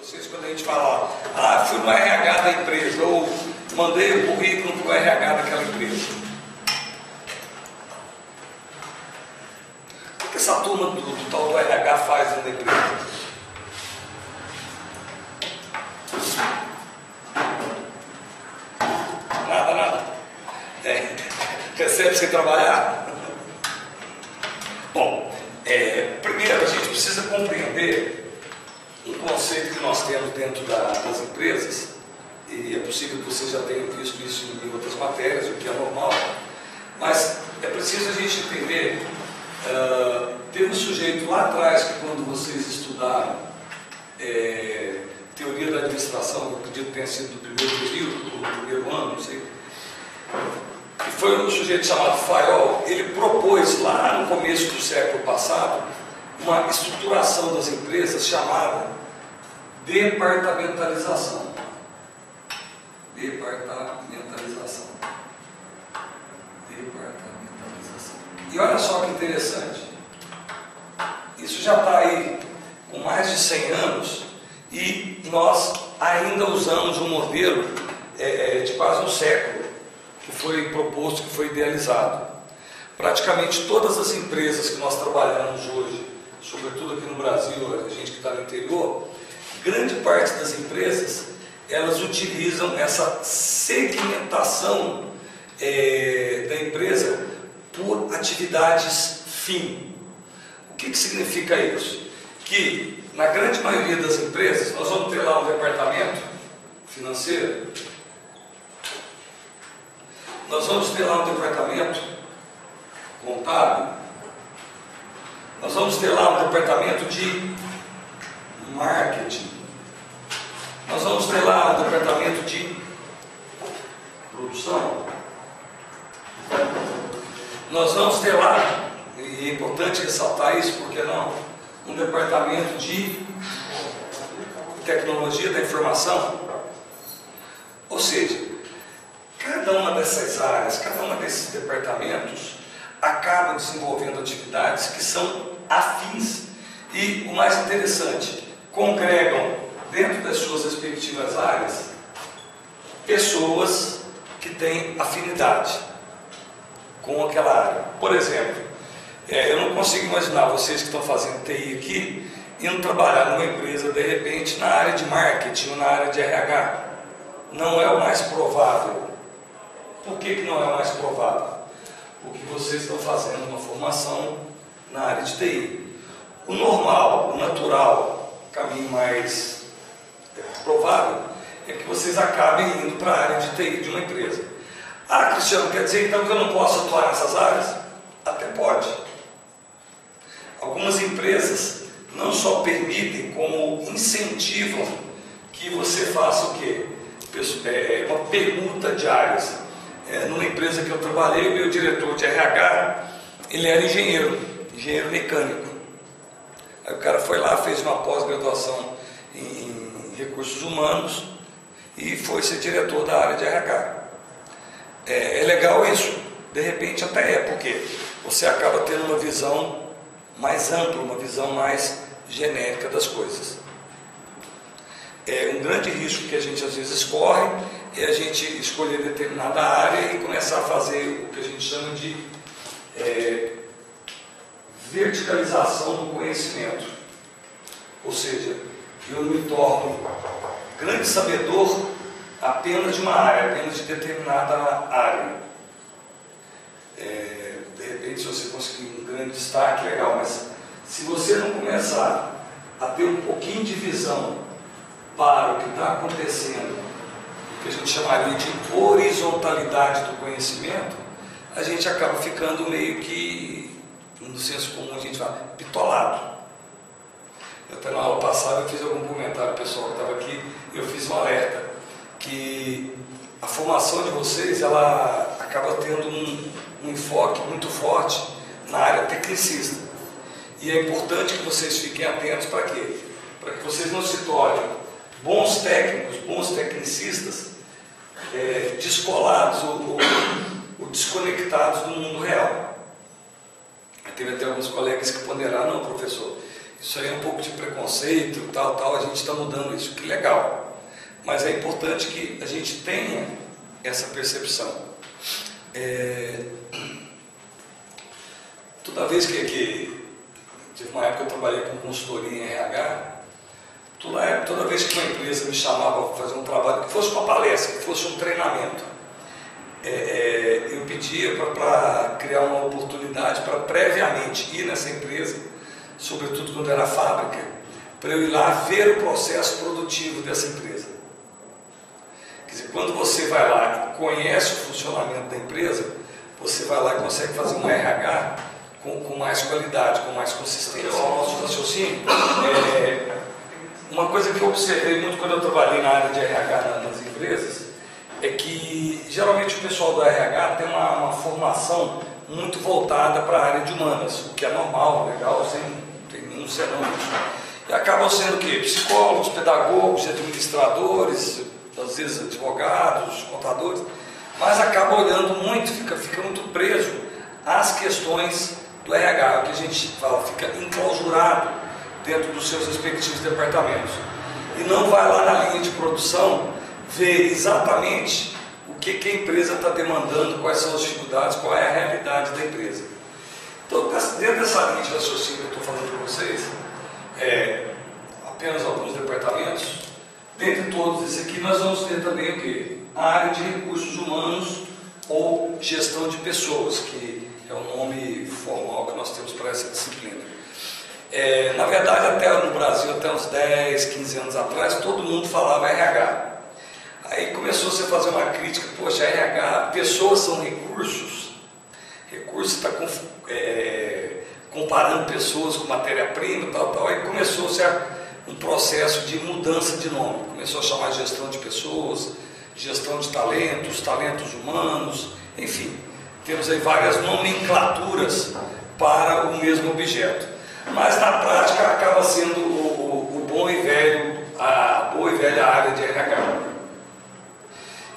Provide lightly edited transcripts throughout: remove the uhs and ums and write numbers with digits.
Vocês, quando a gente fala, fui no RH da empresa, ou mandei o currículo para o RH daquela empresa. O que essa turma do tal do RH faz dentro da empresa? Nada. Recebe sem trabalhar? Bom, primeiro a gente precisa compreender um conceito que nós temos dentro das empresas, e é possível que vocês já tenham visto isso em outras matérias, o que é normal, mas é preciso a gente entender, teve um sujeito lá atrás que quando vocês estudaram teoria da administração, eu acredito que tenha sido do primeiro período, do primeiro ano, não sei, que foi um sujeito chamado Fayol. Ele propôs lá no começo do século passado uma estruturação das empresas chamada departamentalização. E olha só que interessante, isso já está aí com mais de 100 anos e nós ainda usamos um modelo de quase um século que foi proposto, que foi idealizado. Praticamente todas as empresas que nós trabalhamos hoje, sobretudo aqui no Brasil, a gente que está no interior, grande parte das empresas, elas utilizam essa segmentação da empresa por atividades fim. O que significa isso? Que na grande maioria das empresas, nós vamos ter lá um departamento financeiro, nós vamos ter lá um departamento contábil, nós vamos ter lá um departamento de marketing, nós vamos ter lá um departamento de produção, nós vamos ter lá, e é importante ressaltar isso, porque não, um departamento de tecnologia da informação. Ou seja, cada uma dessas áreas, cada uma desses departamentos acaba desenvolvendo atividades que são afins e, o mais interessante, congregam dentro das suas respectivas áreas pessoas que têm afinidade com aquela área. Por exemplo, eu não consigo imaginar vocês que estão fazendo TI aqui indo trabalhar numa empresa de repente na área de marketing ou na área de RH. Não é o mais provável. Por que não é o mais provável? Porque vocês estão fazendo uma formação na área de TI. O normal, o natural, o caminho mais provável é que vocês acabem indo para a área de TI de uma empresa. Cristiano, quer dizer então que eu não posso atuar nessas áreas? Até pode. Algumas empresas não só permitem, como incentivam que você faça o quê? Uma permuta de áreas. Numa empresa que eu trabalhei, o meu diretor de RH, ele era engenheiro mecânico. Aí o cara foi lá, fez uma pós-graduação em recursos humanos e foi ser diretor da área de RH. É legal isso, de repente até porque você acaba tendo uma visão mais ampla, uma visão mais genérica das coisas. Um grande risco que a gente às vezes corre é a gente escolher determinada área e começar a fazer o que a gente chama de verticalização do conhecimento. Ou seja, eu me torno grande sabedor apenas de uma área, apenas de determinada área. De repente, se você conseguir um grande destaque, legal, mas se você não começar a ter um pouquinho de visão para o que está acontecendo, que a gente chamaria de horizontalidade do conhecimento, a gente acaba ficando meio que, no senso comum a gente fala, bitolado. Eu até na aula passada eu fiz algum comentário, o pessoal que estava aqui, eu fiz um alerta, que a formação de vocês, ela acaba tendo um enfoque muito forte na área tecnicista. E é importante que vocês fiquem atentos para quê? Para que vocês não se tornem bons técnicos, bons tecnicistas, descolados ou desconectados do mundo real. Teve até alguns colegas que ponderaram, não, professor, isso aí é um pouco de preconceito, tal, a gente está mudando isso, que legal. Mas é importante que a gente tenha essa percepção. Toda vez que teve uma época que eu trabalhei com consultoria em RH, toda vez que uma empresa me chamava para fazer um trabalho, que fosse uma palestra, que fosse um treinamento, eu pedia para criar uma oportunidade para previamente ir nessa empresa, sobretudo quando era fábrica, para eu ir lá ver o processo produtivo dessa empresa. Quer dizer, quando você vai lá e conhece o funcionamento da empresa, você vai lá e consegue fazer um RH com mais qualidade, com mais consistência. O nosso raciocínio, uma coisa que eu observei muito quando eu trabalhei na área de RH nas empresas, é que geralmente o pessoal do RH tem uma formação muito voltada para a área de humanas, o que é normal, legal, sem tem nenhum senão isso. E acabam sendo o quê? Psicólogos, pedagogos, administradores, às vezes advogados, contadores, mas acaba olhando muito, fica muito preso às questões do RH, que a gente fala, fica enclausurado dentro dos seus respectivos departamentos. E não vai lá na linha de produção ver exatamente o que a empresa está demandando, quais são as dificuldades, qual é a realidade da empresa. Então, dentro dessa linha de raciocínio que eu estou falando para vocês, apenas alguns departamentos, dentre todos esses aqui, nós vamos ter também o quê? A área de recursos humanos ou gestão de pessoas, que é o nome formal que nós temos para essa disciplina. Na verdade, até no Brasil, até uns 10, 15 anos atrás, todo mundo falava RH. Aí começou-se a fazer uma crítica, poxa, RH, pessoas são recursos, recursos está comparando pessoas com matéria-prima, tal, aí começou-se um processo de mudança de nome, começou a chamar gestão de pessoas, gestão de talentos, talentos humanos, enfim, temos aí várias nomenclaturas para o mesmo objeto, mas na prática acaba sendo o bom e velho, a boa e velha área de RH.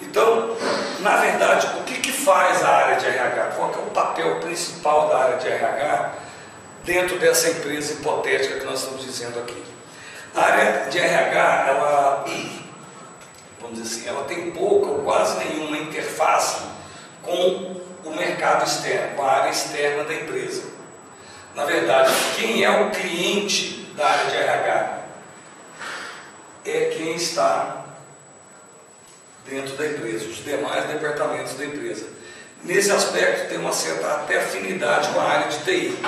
Então, na verdade, o que faz a área de RH? Qual é o papel principal da área de RH dentro dessa empresa hipotética que nós estamos dizendo aqui? A área de RH, ela, vamos dizer assim, ela tem pouca ou quase nenhuma interface com o mercado externo, com a área externa da empresa. Na verdade, quem é o cliente da área de RH? É quem está dentro da empresa, os demais departamentos da empresa. Nesse aspecto tem uma certa até afinidade com a área de TI.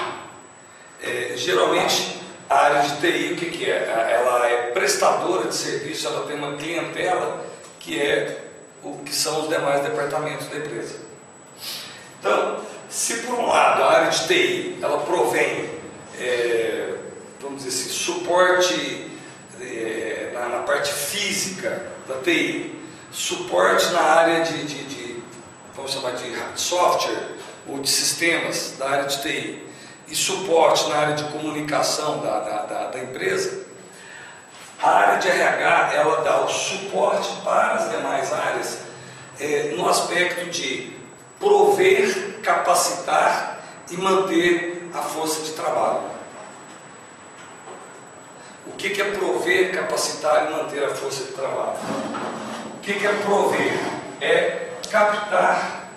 Geralmente a área de TI, o que é? Ela é prestadora de serviço, ela tem uma clientela que são os demais departamentos da empresa. Então, se por um lado a área de TI ela provém, vamos dizer assim, suporte na parte física da TI, suporte na área vamos chamar de software ou de sistemas da área de TI e suporte na área de comunicação da empresa, a área de RH ela dá o suporte para as demais áreas no aspecto de prover, capacitar e manter a força de trabalho. O que é prover, capacitar e manter a força de trabalho? O que é prover? É captar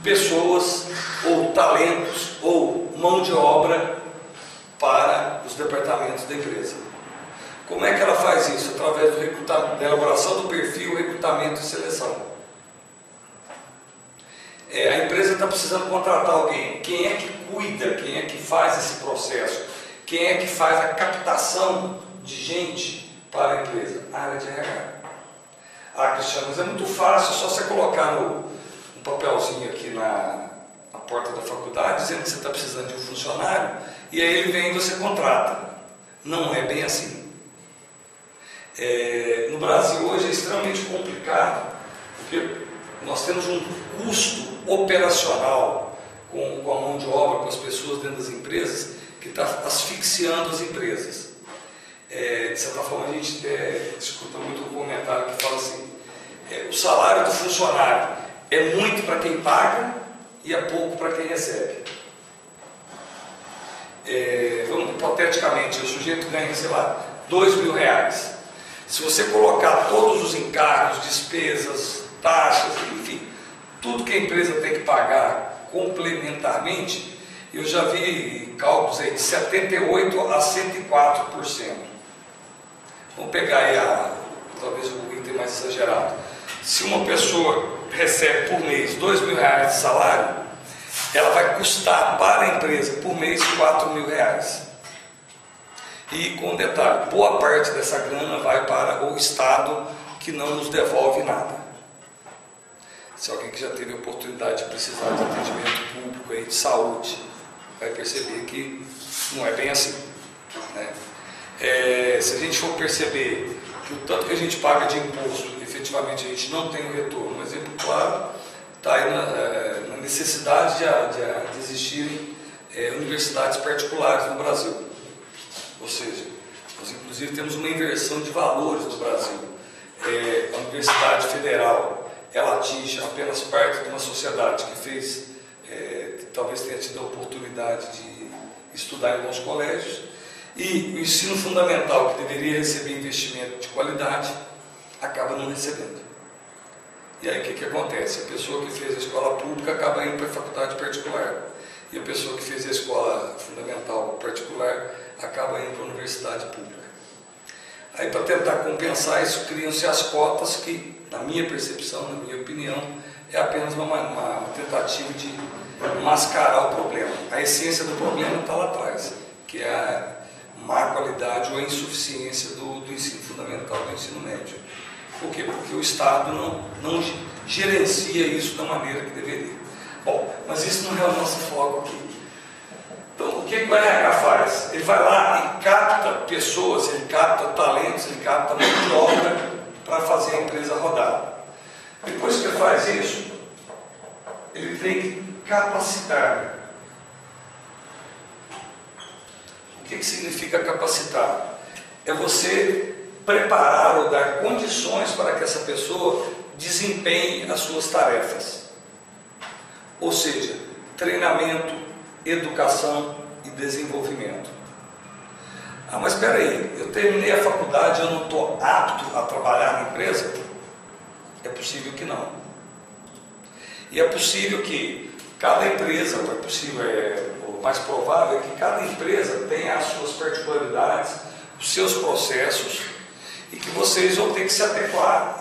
pessoas ou talentos ou mão de obra para os departamentos da empresa. Como é que ela faz isso? Através da elaboração do perfil, recrutamento e seleção. A empresa está precisando contratar alguém. Quem é que cuida? Quem é que faz esse processo? Quem é que faz a captação de gente para a empresa? A área de RH. Cristiano, mas é muito fácil, é só você colocar um papelzinho aqui na porta da faculdade, dizendo que você está precisando de um funcionário, e aí ele vem e você contrata. Não é bem assim. No Brasil hoje é extremamente complicado, porque nós temos um custo operacional com a mão de obra, com as pessoas dentro das empresas, que está asfixiando as empresas. De certa forma, a gente escuta muito um comentário que fala assim, o salário do funcionário é muito para quem paga e é pouco para quem recebe. vamos hipoteticamente, o sujeito ganha, sei lá, R$ 2.000. Se você colocar todos os encargos, despesas, taxas, enfim, tudo que a empresa tem que pagar complementarmente, eu já vi cálculos aí de 78% a 104%. Vamos pegar aí talvez o item mais exagerado. Se uma pessoa recebe por mês R$ 2.000 de salário, ela vai custar para a empresa por mês R$ 4.000. E com detalhe, boa parte dessa grana vai para o Estado, que não nos devolve nada. Se alguém que já teve a oportunidade de precisar de atendimento público aí, de saúde, vai perceber que não é bem assim, né? Se a gente for perceber que o tanto que a gente paga de imposto, efetivamente a gente não tem o retorno, um exemplo claro está aí na necessidade de existirem universidades particulares no Brasil. Ou seja, nós inclusive temos uma inversão de valores no Brasil. A Universidade Federal, ela atinge apenas parte de uma sociedade que fez, talvez tenha tido a oportunidade de estudar em bons colégios, e o ensino fundamental, que deveria receber investimento de qualidade, acaba não recebendo. E aí o que acontece? A pessoa que fez a escola pública acaba indo para a faculdade particular, e a pessoa que fez a escola fundamental particular acaba indo para a universidade pública. Aí, para tentar compensar isso, criam-se as cotas que, na minha percepção, na minha opinião, é apenas uma tentativa de mascarar o problema. A essência do problema está lá atrás, que é a má qualidade ou a insuficiência do ensino fundamental, do ensino médio. Por quê? Porque o Estado não gerencia isso da maneira que deveria. Bom, mas isso não é o nosso foco aqui. Então, o que o RH faz? Ele vai lá e capta pessoas, ele capta talentos, ele capta mão de obra para fazer a empresa rodar. Depois que ele faz isso, ele tem que capacitar. O que significa capacitar? É você preparar ou dar condições para que essa pessoa desempenhe as suas tarefas. Ou seja, treinamento, educação e desenvolvimento. Ah, mas espera aí, eu terminei a faculdade, eu não estou apto a trabalhar na empresa? É possível que não. E é possível que cada empresa, o mais provável é que cada empresa tenha as suas particularidades, os seus processos, e que vocês vão ter que se adequar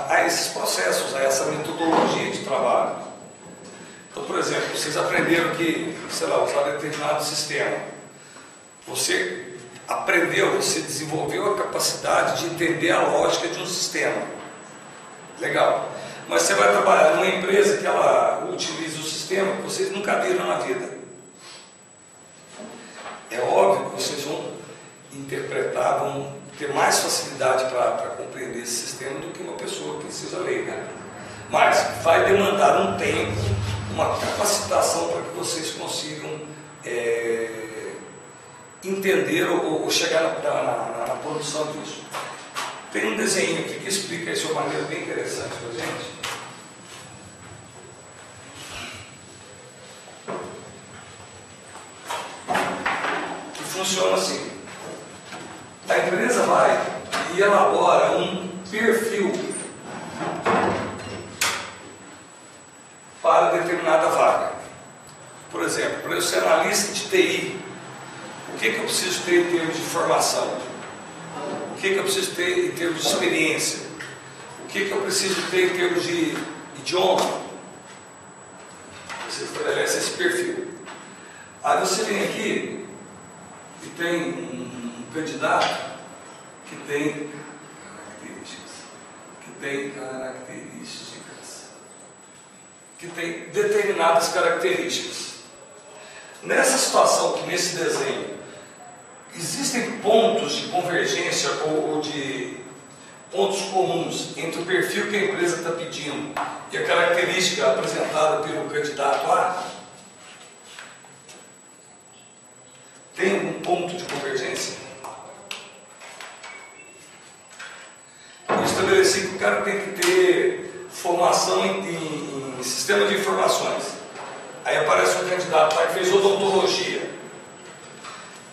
a esses processos, a essa metodologia de trabalho. Então, por exemplo, vocês aprenderam que, sei lá, usar determinado sistema. Você aprendeu, você desenvolveu a capacidade de entender a lógica de um sistema. Legal. Mas você vai trabalhar numa empresa que ela utiliza o sistema que vocês nunca viram na vida. É óbvio que vocês vão interpretar, vão ter mais facilidade para compreender esse sistema do que uma pessoa que seja leiga. Mas vai demandar um tempo, uma capacitação para que vocês consigam entender ou chegar na produção disso. Tem um desenho aqui que explica isso de uma maneira bem interessante para a gente. Que funciona assim. A empresa vai e elabora um perfil para determinada vaga. Por exemplo, para eu ser analista de TI, o que eu preciso ter em termos de formação? O que eu preciso ter em termos de experiência? O que eu preciso ter em termos de idioma? Você estabelece esse perfil. Aí você vem aqui e tem um candidato que tem que tem determinadas características. Nessa situação, que nesse desenho, existem pontos de convergência ou de pontos comuns entre o perfil que a empresa está pedindo e a característica apresentada pelo candidato A? Tem algum ponto de convergência? Eu estabeleci que o cara tem que ter formação em sistema de informações. Aí aparece um candidato lá que fez odontologia.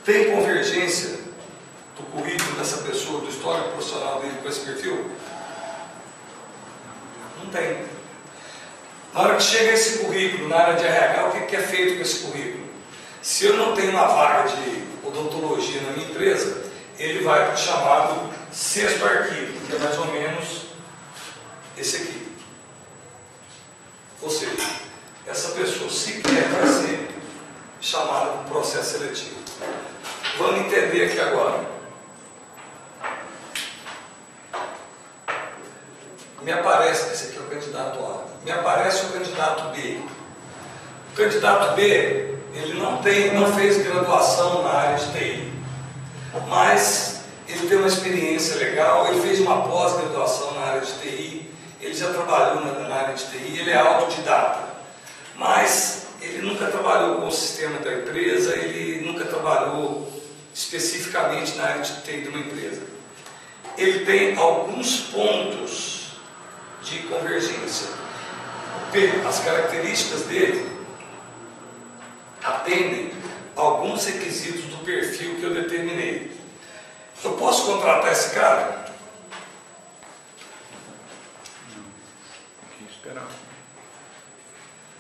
Tem convergência do currículo dessa pessoa, do histórico profissional dele com esse perfil? Não tem. Na hora que chega esse currículo na área de RH, o que é feito com esse currículo? Se eu não tenho uma vaga de odontologia na minha empresa, ele vai para o chamado sexto arquivo, que é mais ou menos esse aqui. Ou seja, essa pessoa sequer vai ser chamada para o processo seletivo. Vamos entender aqui agora. Me aparece, esse aqui é o candidato A, me aparece o candidato B. O candidato B, ele não fez graduação na área de TI, mas ele tem uma experiência legal, ele fez uma pós-graduação na área de TI, ele já trabalhou na área de TI, ele é autodidata, mas ele nunca trabalhou com o sistema da empresa, ele nunca trabalhou especificamente na área de TI de uma empresa. Ele tem alguns pontos de convergência. As características dele atendem a alguns requisitos do perfil que eu determinei. Eu posso contratar esse cara?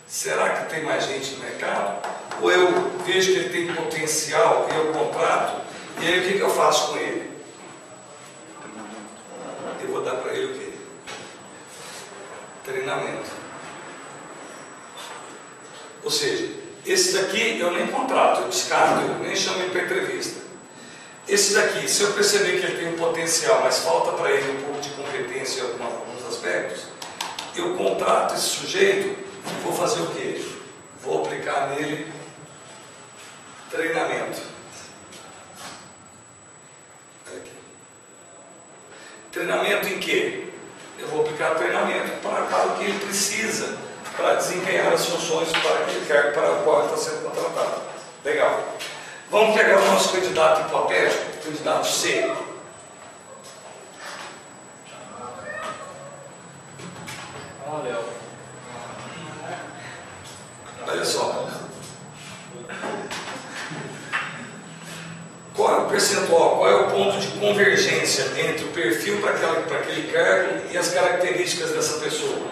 Será que tem mais gente no mercado? Ou eu vejo que ele tem potencial e eu contrato, e aí o que eu faço com ele? Eu vou dar para ele o quê? Treinamento. Ou seja, esses daqui eu nem contrato, eu descarto, eu nem chamo ele para entrevista. Esses daqui, se eu perceber que ele tem um potencial, mas falta para ele um pouco de competência em alguns aspectos, eu contrato esse sujeito e vou fazer o quê? Vou aplicar nele treinamento. Olha aqui. Treinamento em quê? Eu vou aplicar treinamento para o que ele precisa para desempenhar as funções para aquele cargo para o qual ele está sendo contratado. Legal. Vamos pegar o nosso candidato hipotético, candidato C. Olha só. Qual é o percentual, qual é o ponto de convergência entre o perfil para aquele cargo e as características dessa pessoa?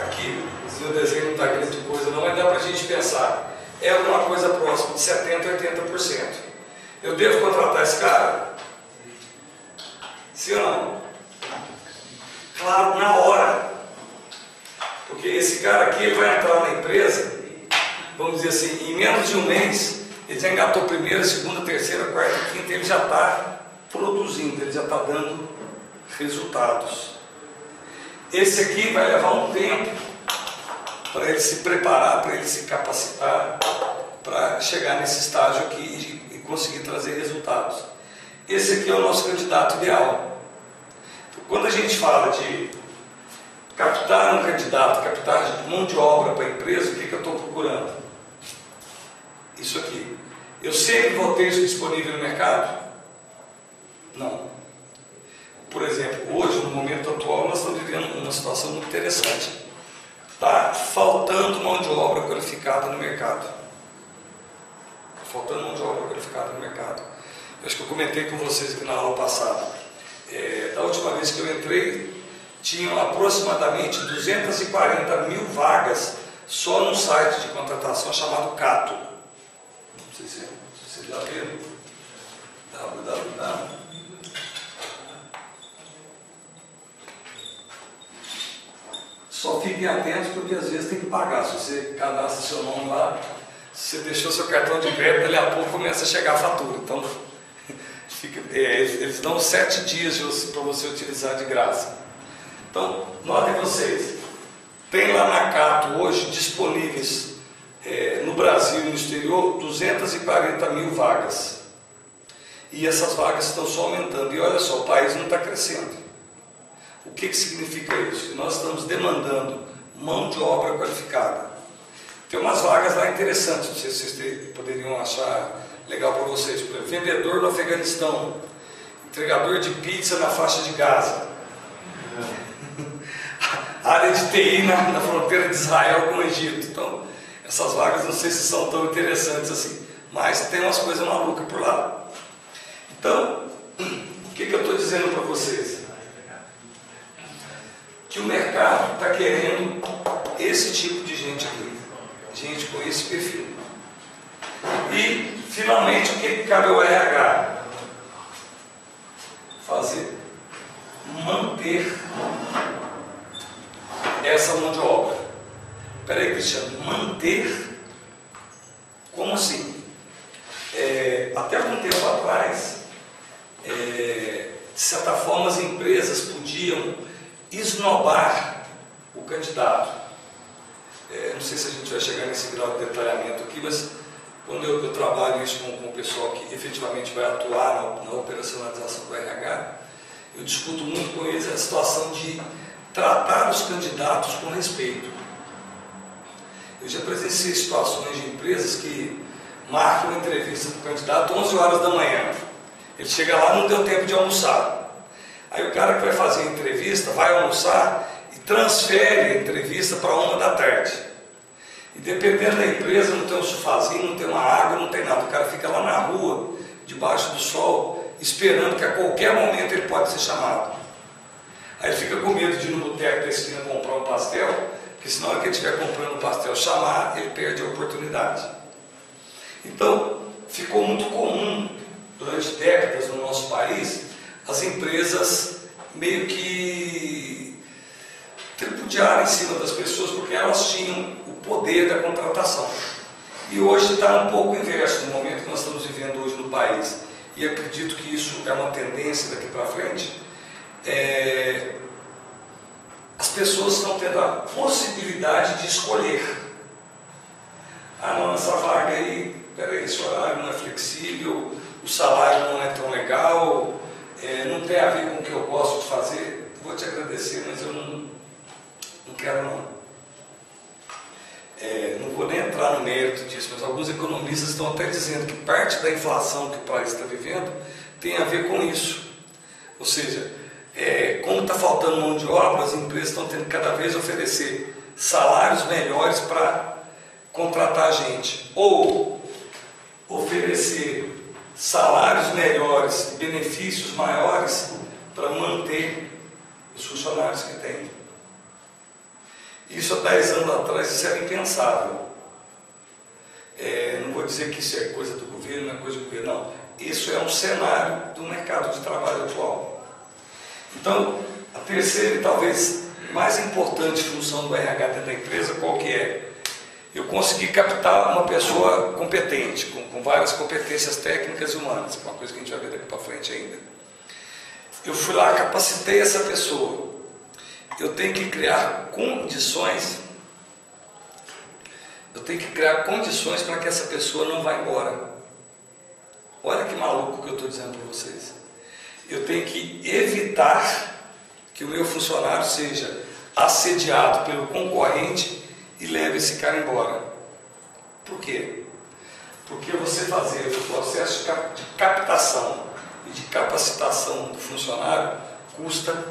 Aqui, o meu desenho não está grande coisa não, mas dá para a gente pensar. É alguma coisa próxima de 70% a 80%. Eu devo contratar esse cara? Sim ou não? Claro, na hora. Porque esse cara aqui ele vai entrar na empresa, vamos dizer assim, em menos de um mês, ele já engatou primeira, segunda, terceira, quarta, quinta, ele já está produzindo, ele já está dando resultados. Esse aqui vai levar um tempo para ele se preparar, para ele se capacitar, para chegar nesse estágio aqui e conseguir trazer resultados. Esse aqui é o nosso candidato ideal. Quando a gente fala de captar um candidato, captar mão de obra para a empresa, o que eu estou procurando? Isso aqui. Eu sempre vou ter isso disponível no mercado? Não. Por exemplo, hoje, no momento atual, nós estamos vivendo uma situação muito interessante. Está faltando mão de obra qualificada no mercado. Está faltando mão de obra qualificada no mercado. Eu acho que eu comentei com vocês aqui na aula passada. Da última vez que eu entrei, tinham aproximadamente 240 mil vagas só num site de contratação chamado Cato. Não sei se você já viu. www. Só fiquem atentos porque às vezes tem que pagar. Se você cadastra seu nome lá, se você deixou seu cartão de crédito, dali a pouco começa a chegar a fatura. Então, eles dão 7 dias para você utilizar de graça. Então, notem vocês, tem lá na Cato hoje disponíveis no Brasil e no exterior 240 mil vagas. E essas vagas estão só aumentando. E olha só, o país não está crescendo. O que significa isso? Que nós estamos demandando mão de obra qualificada. Tem umas vagas lá interessantes, não sei se vocês poderiam achar legal para vocês. Por exemplo, vendedor no Afeganistão, entregador de pizza na faixa de Gaza, área de TI na fronteira de Israel com o Egito. Então, essas vagas não sei se são tão interessantes assim. mas tem umas coisas malucas por lá. Então, o que eu estou dizendo para vocês? Que o mercado está querendo esse tipo de gente aqui, gente com esse perfil. E, finalmente, o que cabe ao RH? Fazer, manter essa mão de obra. Espera aí, Cristiano, manter? Como assim? Até algum tempo atrás, de certa forma, as empresas podiam esnobar o candidato. Não sei se a gente vai chegar nesse grau de detalhamento aqui, mas quando eu trabalho isso com o pessoal que efetivamente vai atuar na operacionalização do RH, eu discuto muito com eles a situação de tratar os candidatos com respeito. Eu já presenciei situações de empresas que marcam uma entrevista com o candidato 11 horas da manhã. Ele chega lá, não deu tempo de almoçar. Aí o cara que vai fazer a entrevista vai almoçar e transfere a entrevista para 1 da tarde. E dependendo da empresa, não tem um sofazinho, não tem uma água, não tem nada. O cara fica lá na rua, debaixo do sol, esperando que a qualquer momento ele pode ser chamado. Aí ele fica com medo de ir no boteco da esquina comprar um pastel, porque se na hora que ele estiver comprando um pastel chamar, ele perde a oportunidade. Então, ficou muito comum, durante décadas no nosso país, as empresas meio que tripudiaram em cima das pessoas porque elas tinham o poder da contratação. E hoje está um pouco inverso no momento que nós estamos vivendo hoje no país. E acredito que isso é uma tendência daqui para frente. As pessoas estão tendo a possibilidade de escolher. Ah, não, essa vaga aí, peraí, esse horário não é flexível, o salário não é tão legal, não tem a ver com o que eu gosto de fazer. Vou te agradecer, mas eu não quero não. Não vou nem entrar no mérito disso, mas alguns economistas estão até dizendo que parte da inflação que o país está vivendo tem a ver com isso. Ou seja, como está faltando mão de obra, as empresas estão tendo que cada vez oferecer salários melhores para contratar gente, ou oferecer salários melhores, benefícios maiores para manter os funcionários que tem. Isso há 10 anos atrás isso era impensável. Não vou dizer que isso é coisa do governo, não é coisa do governo, não. Isso é um cenário do mercado de trabalho atual. Então, a terceira e talvez mais importante função do RH dentro da empresa, qual que é? Eu consegui captar uma pessoa competente, com várias competências técnicas e humanas, que é uma coisa que a gente vai ver daqui para frente ainda. Eu fui lá, capacitei essa pessoa. Eu tenho que criar condições para que essa pessoa não vá embora. Olha que maluco que eu estou dizendo para vocês. Eu tenho que evitar que o meu funcionário seja assediado pelo concorrente e leve esse cara embora. Por quê? Porque você fazer o processo de captação e de capacitação do funcionário custa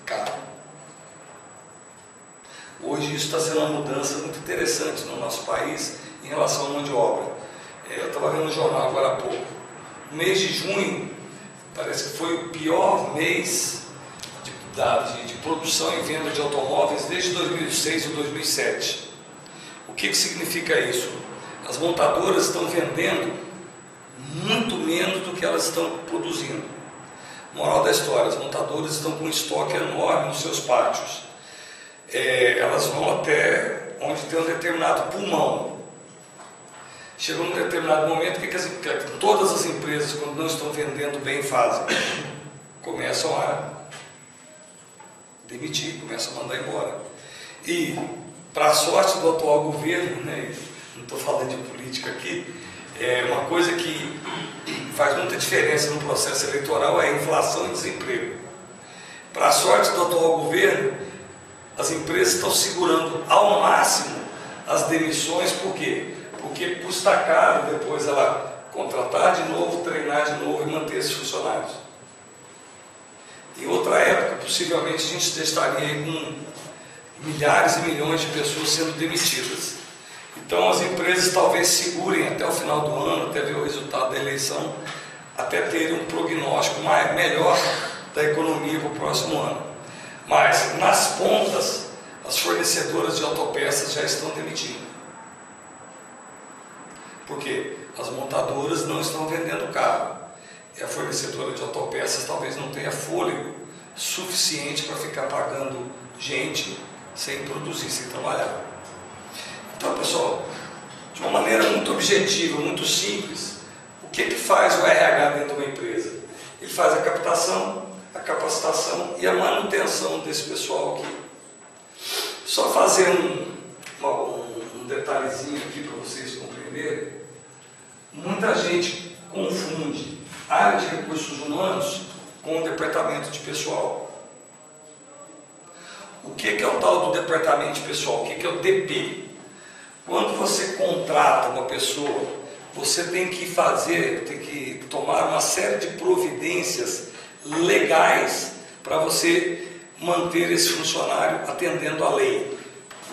caro. Hoje isso está sendo uma mudança muito interessante no nosso país em relação à mão de obra. Eu estava vendo no jornal agora há pouco. No mês de junho, parece que foi o pior mês de produção e venda de automóveis desde 2006 ou 2007. O que significa isso? As montadoras estão vendendo muito menos do que elas estão produzindo. Moral da história, as montadoras estão com um estoque enorme nos seus pátios. Elas vão até onde tem um determinado pulmão. Chegou num determinado momento, que todas as empresas, quando não estão vendendo bem, fazem? Começam a demitir, começam a mandar embora. E, para a sorte do atual governo, né, não estou falando de política aqui, uma coisa que faz muita diferença no processo eleitoral é a inflação e desemprego. Para a sorte do atual governo, as empresas estão segurando ao máximo as demissões. Por quê? Porque custa caro depois ela contratar de novo, treinar de novo e manter esses funcionários. Em outra época, possivelmente, a gente estaria com milhares e milhões de pessoas sendo demitidas. Então as empresas talvez segurem até o final do ano, até ver o resultado da eleição, até terem um prognóstico melhor da economia para o próximo ano. Mas nas pontas, as fornecedoras de autopeças já estão demitindo. Por quê? As montadoras não estão vendendo carro. E a fornecedora de autopeças talvez não tenha fôlego suficiente para ficar pagando gente sem produzir, sem trabalhar. Então, pessoal, de uma maneira muito objetiva, muito simples, o que faz o RH dentro de uma empresa? Ele faz a captação, a capacitação e a manutenção desse pessoal aqui. Só fazer um detalhezinho aqui para vocês compreenderem. Muita gente confunde a área de recursos humanos com o departamento de pessoal. O que é o tal do departamento de pessoal? O que é o DP? Quando você contrata uma pessoa, você tem que tomar uma série de providências legais para você manter esse funcionário atendendo à lei.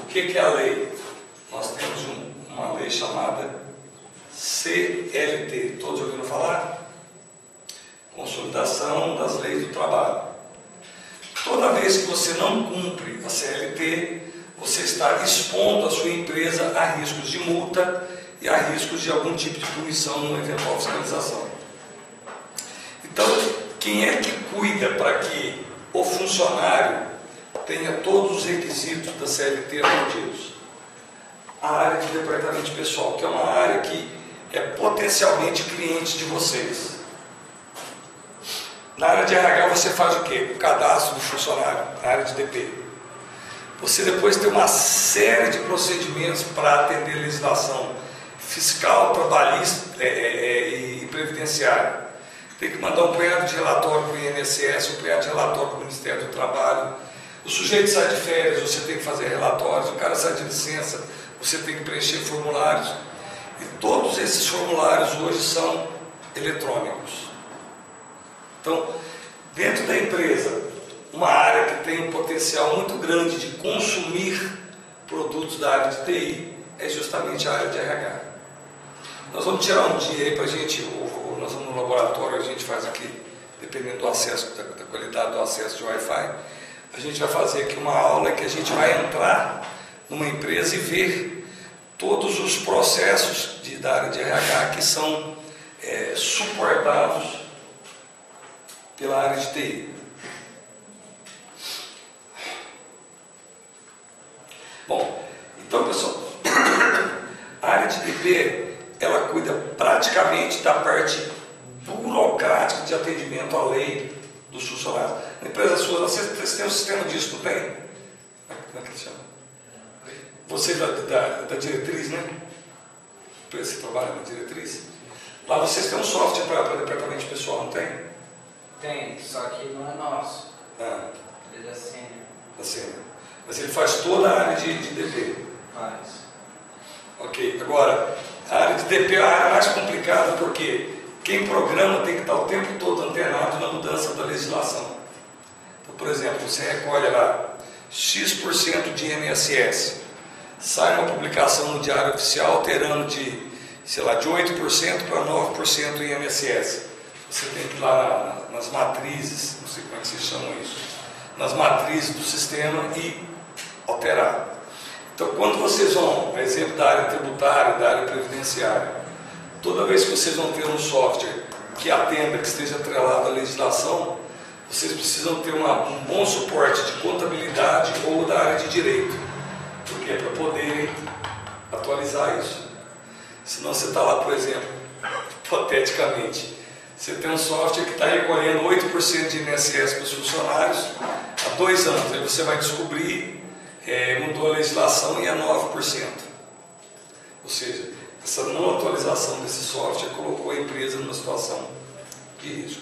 O que é a lei? Nós temos uma lei chamada CLT. Todos ouviram falar? Consolidação das Leis do Trabalho. Toda vez que você não cumpre a CLT, você está expondo a sua empresa a riscos de multa e a riscos de algum tipo de punição numa eventual fiscalização. Então, quem é que cuida para que o funcionário tenha todos os requisitos da CLT atendidos? A área de departamento de pessoal, que é uma área que é potencialmente cliente de vocês. Na área de RH você faz o quê? O cadastro do funcionário, na área de DP. Você depois tem uma série de procedimentos para atender a legislação fiscal, trabalhista e previdenciária. Tem que mandar um punhado de relatório para o INSS, um punhado de relatório para o Ministério do Trabalho. O sujeito sai de férias, você tem que fazer relatórios. O cara sai de licença, você tem que preencher formulários. E todos esses formulários hoje são eletrônicos. Então, dentro da empresa, uma área que tem um potencial muito grande de consumir produtos da área de TI é justamente a área de RH. Nós vamos tirar um dia aí para a gente, ou nós vamos no laboratório, a gente faz aqui, dependendo do acesso, da qualidade do acesso de Wi-Fi, a gente vai fazer aqui uma aula que a gente vai entrar numa empresa e ver todos os processos da área de RH que são suportados pela área de TI. Bom, então pessoal, a área de DP, ela cuida praticamente da parte burocrática de atendimento à lei dos funcionários. Na empresa sua, vocês têm um sistema disso, não tem? Como é que chama? Você da diretriz, né? Você trabalha na diretriz? Lá vocês têm um software para departamento de pessoal, não tem? Tem, só que não é nosso. Ah. Ele é sênior. Da sênior. Mas ele faz toda a área de DP. Faz. Ok, agora, a área de DP é a área mais complicada porque quem programa tem que estar o tempo todo antenado na mudança da legislação. Então, por exemplo, você recolhe lá X% de INSS, sai uma publicação no Diário Oficial alterando de 8% para 9% INSS. Você tem que ir lá nas matrizes, não sei como é que vocês chamam isso, nas matrizes do sistema e alterar. Então, quando vocês vão, por exemplo, da área tributária, da área previdenciária, toda vez que vocês vão ter um software que atenda, que esteja atrelado à legislação, vocês precisam ter um bom suporte de contabilidade ou da área de direito, porque é para poderem atualizar isso. Senão você está lá, por exemplo, hipoteticamente, você tem um software que está recolhendo 8% de INSS para os funcionários há 2 anos, aí você vai descobrir, mudou a legislação e é 9%. Ou seja, essa não atualização desse software colocou a empresa numa situação de risco.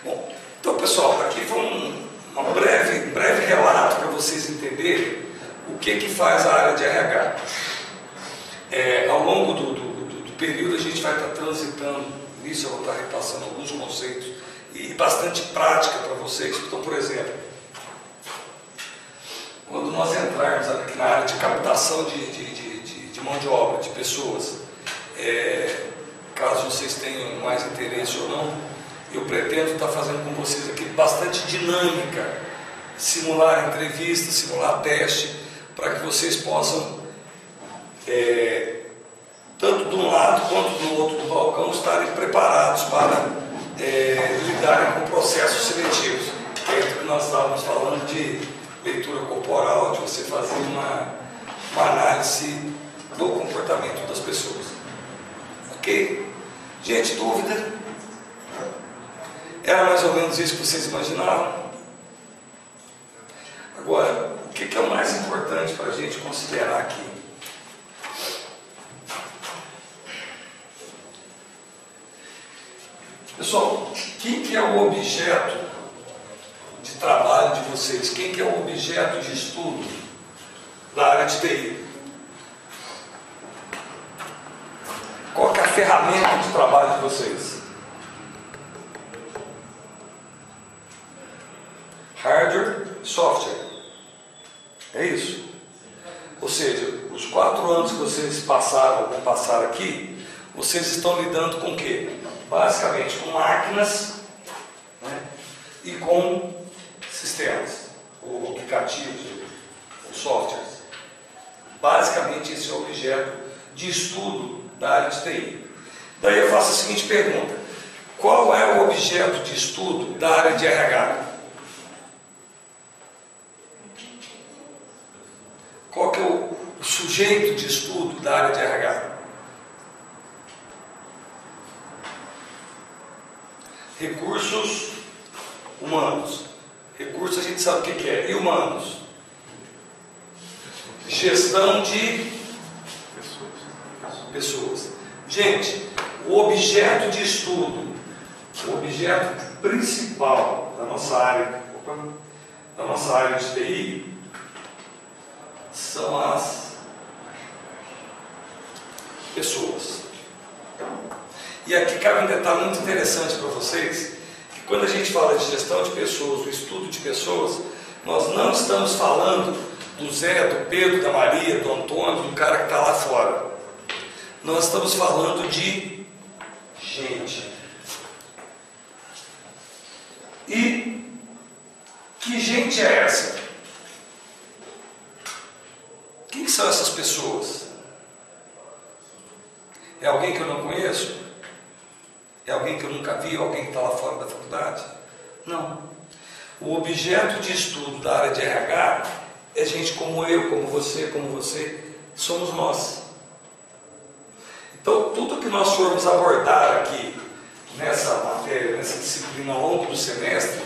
Bom, então pessoal, aqui foi um breve relato para vocês entenderem o que faz a área de RH. Ao longo do período a gente vai estar transitando nisso, eu vou estar repassando alguns conceitos e bastante prática para vocês. Então, por exemplo, quando nós entrarmos aqui na área de captação de de mão de obra, de pessoas. Caso vocês tenham mais interesse ou não, eu pretendo estar fazendo com vocês aqui bastante dinâmica, simular entrevista, simular teste, para que vocês possam, tanto de um lado quanto do outro do balcão, estarem preparados para lidarem com processos seletivos. Que nós estávamos falando de leitura corporal, de você fazer uma análise do comportamento das pessoas. Ok? Gente, dúvida? Era mais ou menos isso que vocês imaginavam? Agora, o que é o mais importante para a gente considerar aqui? Pessoal, quem que é o objeto de trabalho de vocês? Quem que é o objeto de estudo da área de TI? Qual que é a ferramenta de trabalho de vocês? Hardware, software. É isso. Ou seja, os 4 anos que vocês passaram, vão passar aqui, vocês estão lidando com o quê? Basicamente com máquinas, né, e com sistemas, ou aplicativos, ou softwares. Basicamente esse é o objeto de estudo da área de TI. Daí eu faço a seguinte pergunta: qual é o objeto de estudo da área de RH? Qual que é o sujeito de estudo da área de RH? Recursos humanos. Recursos a gente sabe o que é. E humanos? Gestão de pessoas. Gente, o objeto de estudo, o objeto principal da nossa área de TI, são as pessoas. E aqui cabe um detalhe muito interessante para vocês, que quando a gente fala de gestão de pessoas, o estudo de pessoas, nós não estamos falando do Zé, do Pedro, da Maria, do Antônio, do cara que está lá fora. Nós estamos falando de gente. E que gente é essa? Quem são essas pessoas? É alguém que eu não conheço? É alguém que eu nunca vi? Alguém que está lá fora da faculdade? Não. O objeto de estudo da área de RH é gente como eu, como você, somos nós. Então, tudo que nós formos abordar aqui nessa matéria, nessa disciplina ao longo do semestre,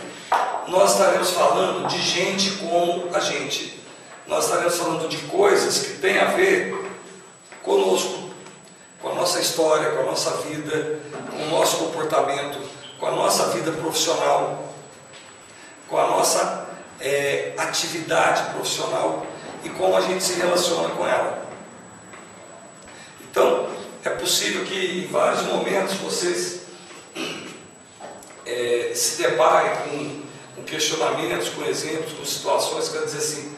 nós estaremos falando de gente como a gente. Nós estaremos falando de coisas que têm a ver conosco, com a nossa história, com a nossa vida, com o nosso comportamento, com a nossa vida profissional, com a nossa atividade profissional e como a gente se relaciona com ela. Então, é possível que em vários momentos vocês se deparem com questionamentos, com exemplos, com situações que vão dizer assim: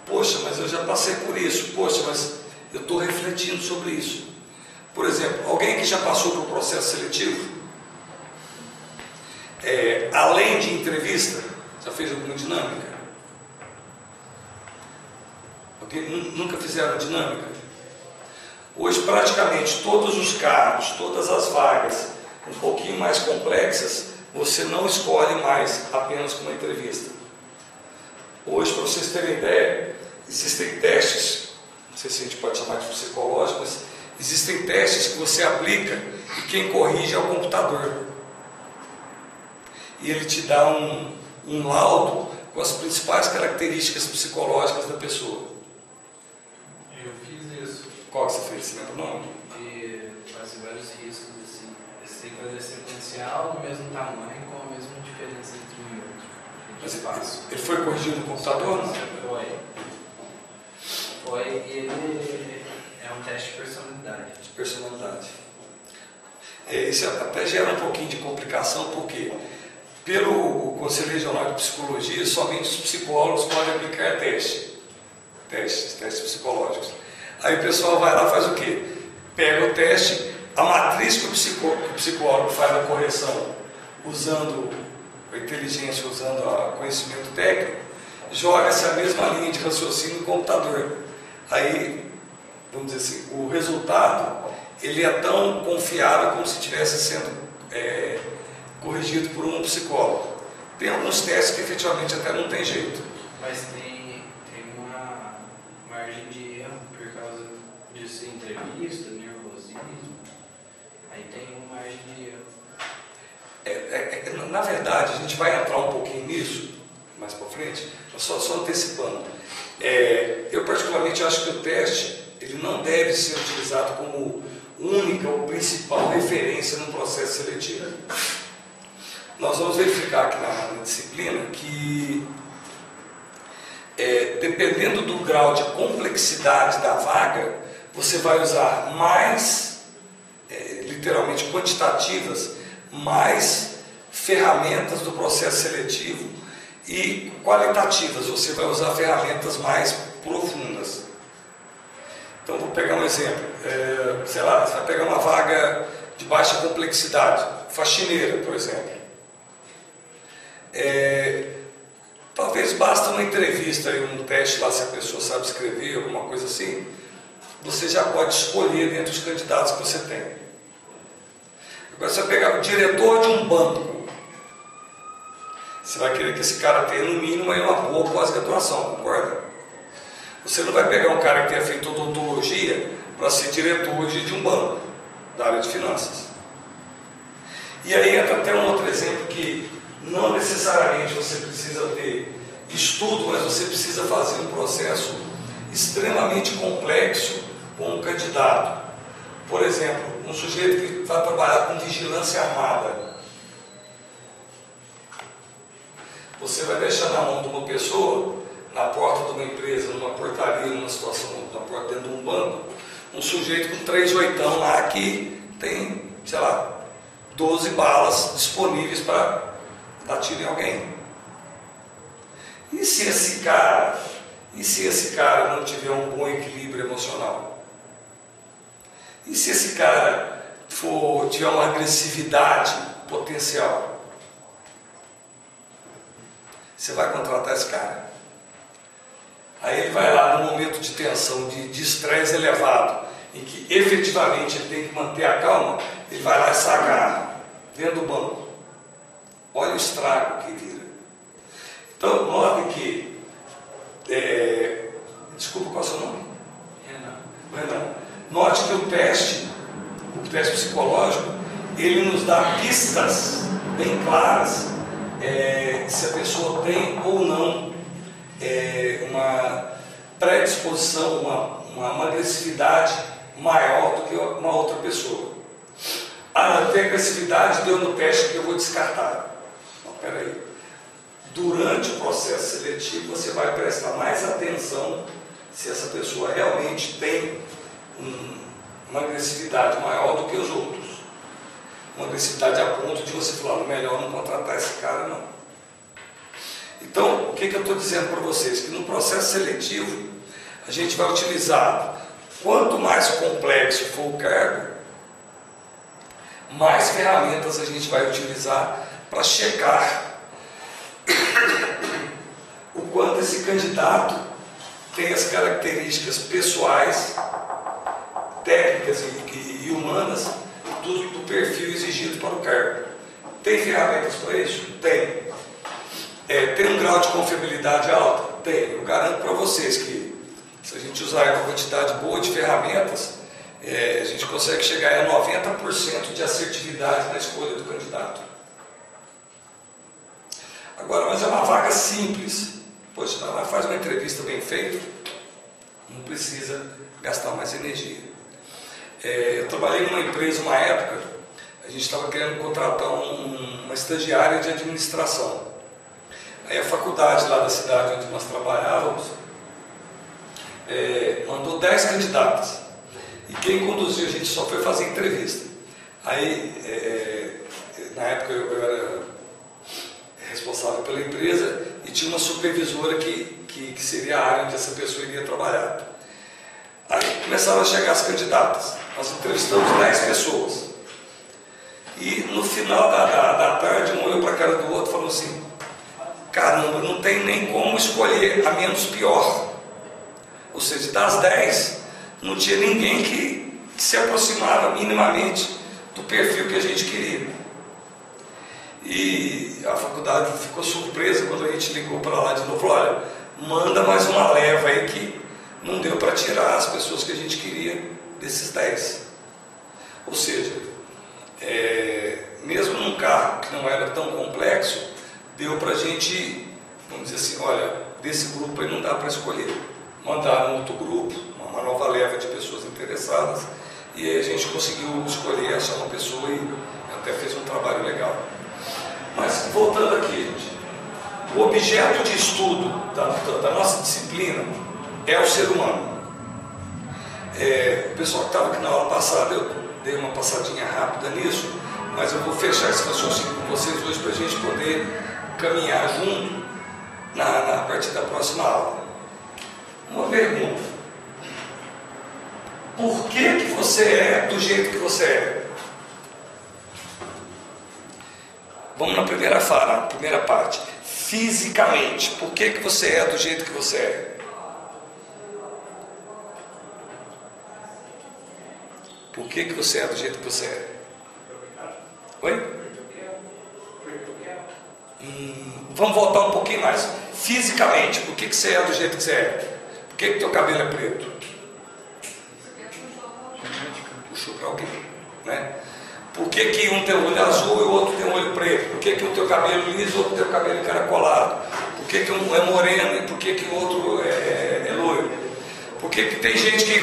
poxa, mas eu já passei por isso, poxa, mas eu estou refletindo sobre isso. Por exemplo, alguém que já passou por um processo seletivo, além de entrevista, já fez alguma dinâmica? Alguém nunca fizeram dinâmica? Hoje praticamente todos os cargos, todas as vagas um pouquinho mais complexas, você não escolhe mais apenas com uma entrevista. Hoje, para vocês terem ideia, existem testes, não sei se a gente pode chamar de psicológico, mas existem testes que você aplica e quem corrige é o computador. E ele te dá um laudo com as principais características psicológicas da pessoa. Eu fiz isso. Qual que você fez? Você lembra o nome? De fazer vários riscos, assim. Esse quadro é sequencial, do mesmo tamanho, com a mesma diferença entre um e outro. Mas ele foi corrigido no computador? Foi. E ele é um teste de personalidade. De personalidade. Isso até gera um pouquinho de complicação, porque pelo Conselho Regional de Psicologia, somente os psicólogos podem aplicar testes psicológicos. Aí o pessoal vai lá e faz o quê? Pega o teste, a matriz que o psicólogo faz a correção usando a inteligência, usando o conhecimento técnico, joga essa mesma linha de raciocínio no computador. Aí, vamos dizer assim, o resultado ele é tão confiável como se estivesse sendo corrigido por um psicólogo. Tem alguns testes que efetivamente até não tem jeito. Mas tem uma margem de erro por causa de ser entrevista, nervosismo. Aí tem uma margem de erro. Na verdade, a gente vai entrar um pouquinho nisso mais para frente, só antecipando. Eu particularmente acho que o teste ele não deve ser utilizado como única ou principal referência no processo seletivo. Nós vamos verificar aqui na disciplina que, dependendo do grau de complexidade da vaga, você vai usar mais, literalmente quantitativas, mais ferramentas do processo seletivo, e qualitativas, você vai usar ferramentas mais profundas. Então, vou pegar um exemplo. Sei lá, você vai pegar uma vaga de baixa complexidade, faxineira, por exemplo. Talvez basta uma entrevista, um teste lá, se a pessoa sabe escrever, alguma coisa assim, você já pode escolher dentro dos candidatos que você tem. Agora, você vai pegar o diretor de um banco, você vai querer que esse cara tenha no mínimo uma boa pós-graduação, concorda? Você não vai pegar um cara que tenha feito odontologia para ser diretor de um banco, da área de finanças. E aí entra até um outro exemplo que não necessariamente você precisa ter estudo, mas você precisa fazer um processo extremamente complexo com um candidato. Por exemplo, um sujeito que vai trabalhar com vigilância armada. Você vai deixar na mão de uma pessoa, na porta de uma empresa, numa portaria, numa situação, na porta dentro de um banco, um sujeito com 3 oitão lá que tem, sei lá, 12 balas disponíveis para dar tiro em alguém. E se esse cara não tiver um bom equilíbrio emocional? E se esse cara tiver uma agressividade potencial? Você vai contratar esse cara? Aí ele vai lá num momento de tensão, de estresse elevado, em que efetivamente ele tem que manter a calma, ele vai lá e saca dentro do banco. Olha o estrago que vira. Então, note que... desculpa, qual é o seu nome? Renan. Note que o teste psicológico, ele nos dá pistas bem claras se a pessoa tem ou não uma predisposição, uma agressividade maior do que uma outra pessoa. Tem agressividade, deu no teste que eu vou descartar. Não, peraí. Durante o processo seletivo, você vai prestar mais atenção se essa pessoa realmente tem uma agressividade maior do que os outros. Uma agressividade a ponto de você falar, melhor não contratar esse cara, não. Então, o que eu estou dizendo para vocês? Que no processo seletivo, a gente vai utilizar, quanto mais complexo for o cargo, mais ferramentas a gente vai utilizar para checar o quanto esse candidato tem as características pessoais, técnicas e humanas do perfil exigido para o cargo. Tem ferramentas para isso? Tem. Tem um grau de confiabilidade alta? Tem. Eu garanto para vocês que se a gente usar uma quantidade boa de ferramentas, a gente consegue chegar a 90% de assertividade na escolha do candidato. Agora, mas é uma vaga simples. Poxa, ela faz uma entrevista bem feita, não precisa gastar mais energia. Eu trabalhei numa empresa uma época, a gente estava querendo contratar uma estagiária de administração. Aí a faculdade lá da cidade onde nós trabalhávamos mandou 10 candidatas. E quem conduziu a gente só foi fazer entrevista. Aí, na época eu era responsável pela empresa e tinha uma supervisora que seria a área onde essa pessoa iria trabalhar. Aí começaram a chegar as candidatas. Nós entrevistamos 10 pessoas. E no final da tarde, um olhou para a cara do outro e falou assim: caramba, não tem nem como escolher a menos pior. Ou seja, das 10, não tinha ninguém que se aproximava minimamente do perfil que a gente queria. E a faculdade ficou surpresa quando a gente ligou para lá de novo: olha, manda mais uma leva aí que não deu para tirar as pessoas que a gente queria desses 10. Ou seja, mesmo num carro que não era tão complexo, deu para a gente, vamos dizer assim, olha, desse grupo aí não dá para escolher. Mandaram outro grupo, uma nova leva de pessoas interessadas, e aí a gente conseguiu escolher, achar uma pessoa e até fez um trabalho legal. Mas voltando aqui, gente, o objeto de estudo da nossa disciplina é o ser humano. O pessoal que estava aqui na aula passada, eu dei uma passadinha rápida nisso, mas eu vou fechar esse raciocínio com vocês hoje para a gente poder caminhar junto a partir da próxima aula. Uma pergunta: por que você é do jeito que você é? Vamos na primeira parte. Fisicamente, por que você é do jeito que você é? Por que você é do jeito que você é? Oi? Vamos voltar um pouquinho mais. Fisicamente, por que você é do jeito que você é? Por que teu cabelo é preto? Puxou para alguém, né? Por que um tem olho azul e o outro tem olho preto? Por que um tem o cabelo liso e o outro tem o cabelo encaracolado? Por que um é moreno e por que o outro é loiro? Por que tem gente que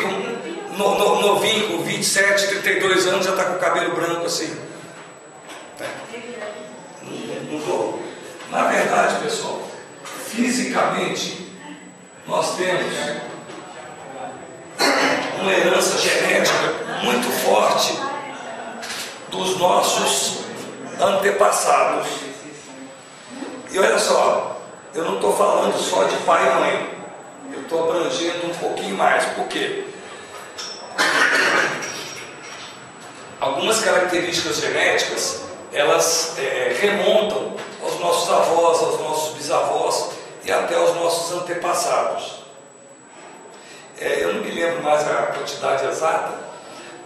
novinho, com 27, 32 anos, já está com o cabelo branco assim? Mudou. Na verdade, pessoal, fisicamente, nós temos uma herança genética muito forte dos nossos antepassados. E olha só, eu não estou falando só de pai e mãe, eu estou abrangendo um pouquinho mais. Por quê? Algumas características genéticas, elas remontam aos nossos avós, aos nossos bisavós e até aos nossos antepassados. Eu não me lembro mais a quantidade exata,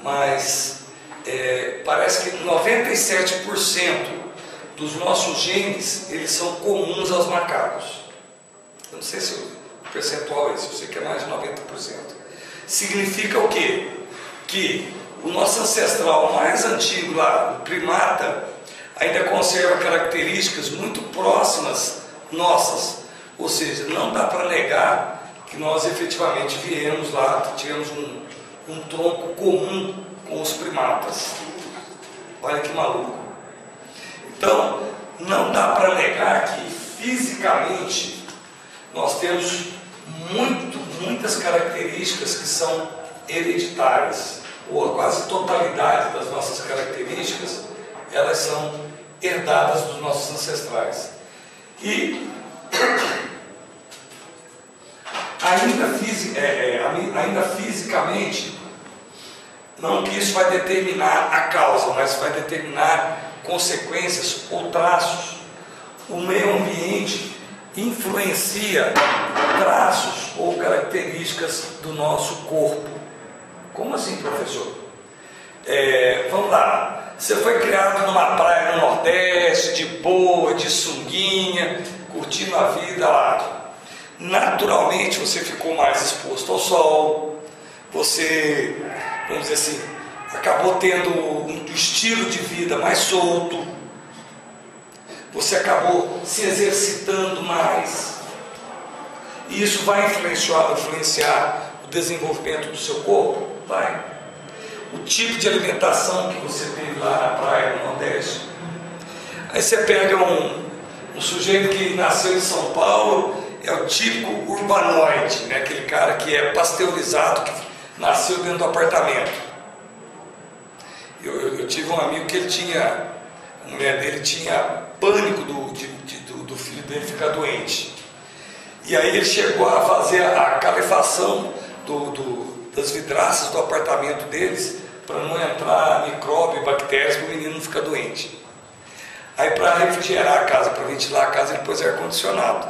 mas parece que 97% dos nossos genes, eles são comuns aos macacos. Eu não sei se o percentual é esse, eu sei que é mais de 90%. Significa o quê? Que o nosso ancestral mais antigo lá, o primata, ainda conserva características muito próximas nossas. Ou seja, não dá para negar que nós efetivamente viemos lá, tivemos um tronco comum com os primatas. Olha que maluco. Então, não dá para negar que fisicamente nós temos muitas características que são hereditárias, ou a quase totalidade das nossas características, elas são herdadas dos nossos ancestrais. E ainda fisicamente, não que isso vai determinar a causa, mas vai determinar consequências ou traços. O meio ambiente influencia traços ou características do nosso corpo. Como assim, professor? Vamos lá, você foi criado numa praia no Nordeste, de boa, de sunguinha, curtindo a vida lá. Naturalmente você ficou mais exposto ao sol, você, vamos dizer assim, acabou tendo um estilo de vida mais solto, você acabou se exercitando mais, e isso vai influenciar o desenvolvimento do seu corpo? Vai. O tipo de alimentação que você teve lá na praia no Nordeste. Aí você pega um sujeito que nasceu em São Paulo, é o típico urbanoide, né? Aquele cara que é pasteurizado, que nasceu dentro do apartamento. Eu tive um amigo que a mulher dele tinha pânico do filho dele ficar doente. E aí ele chegou a fazer a calefação das vidraças do apartamento deles para não entrar micróbio e bactérias para o menino não ficar doente. Aí para refrigerar a casa, para ventilar a casa, ele pôs ar-condicionado.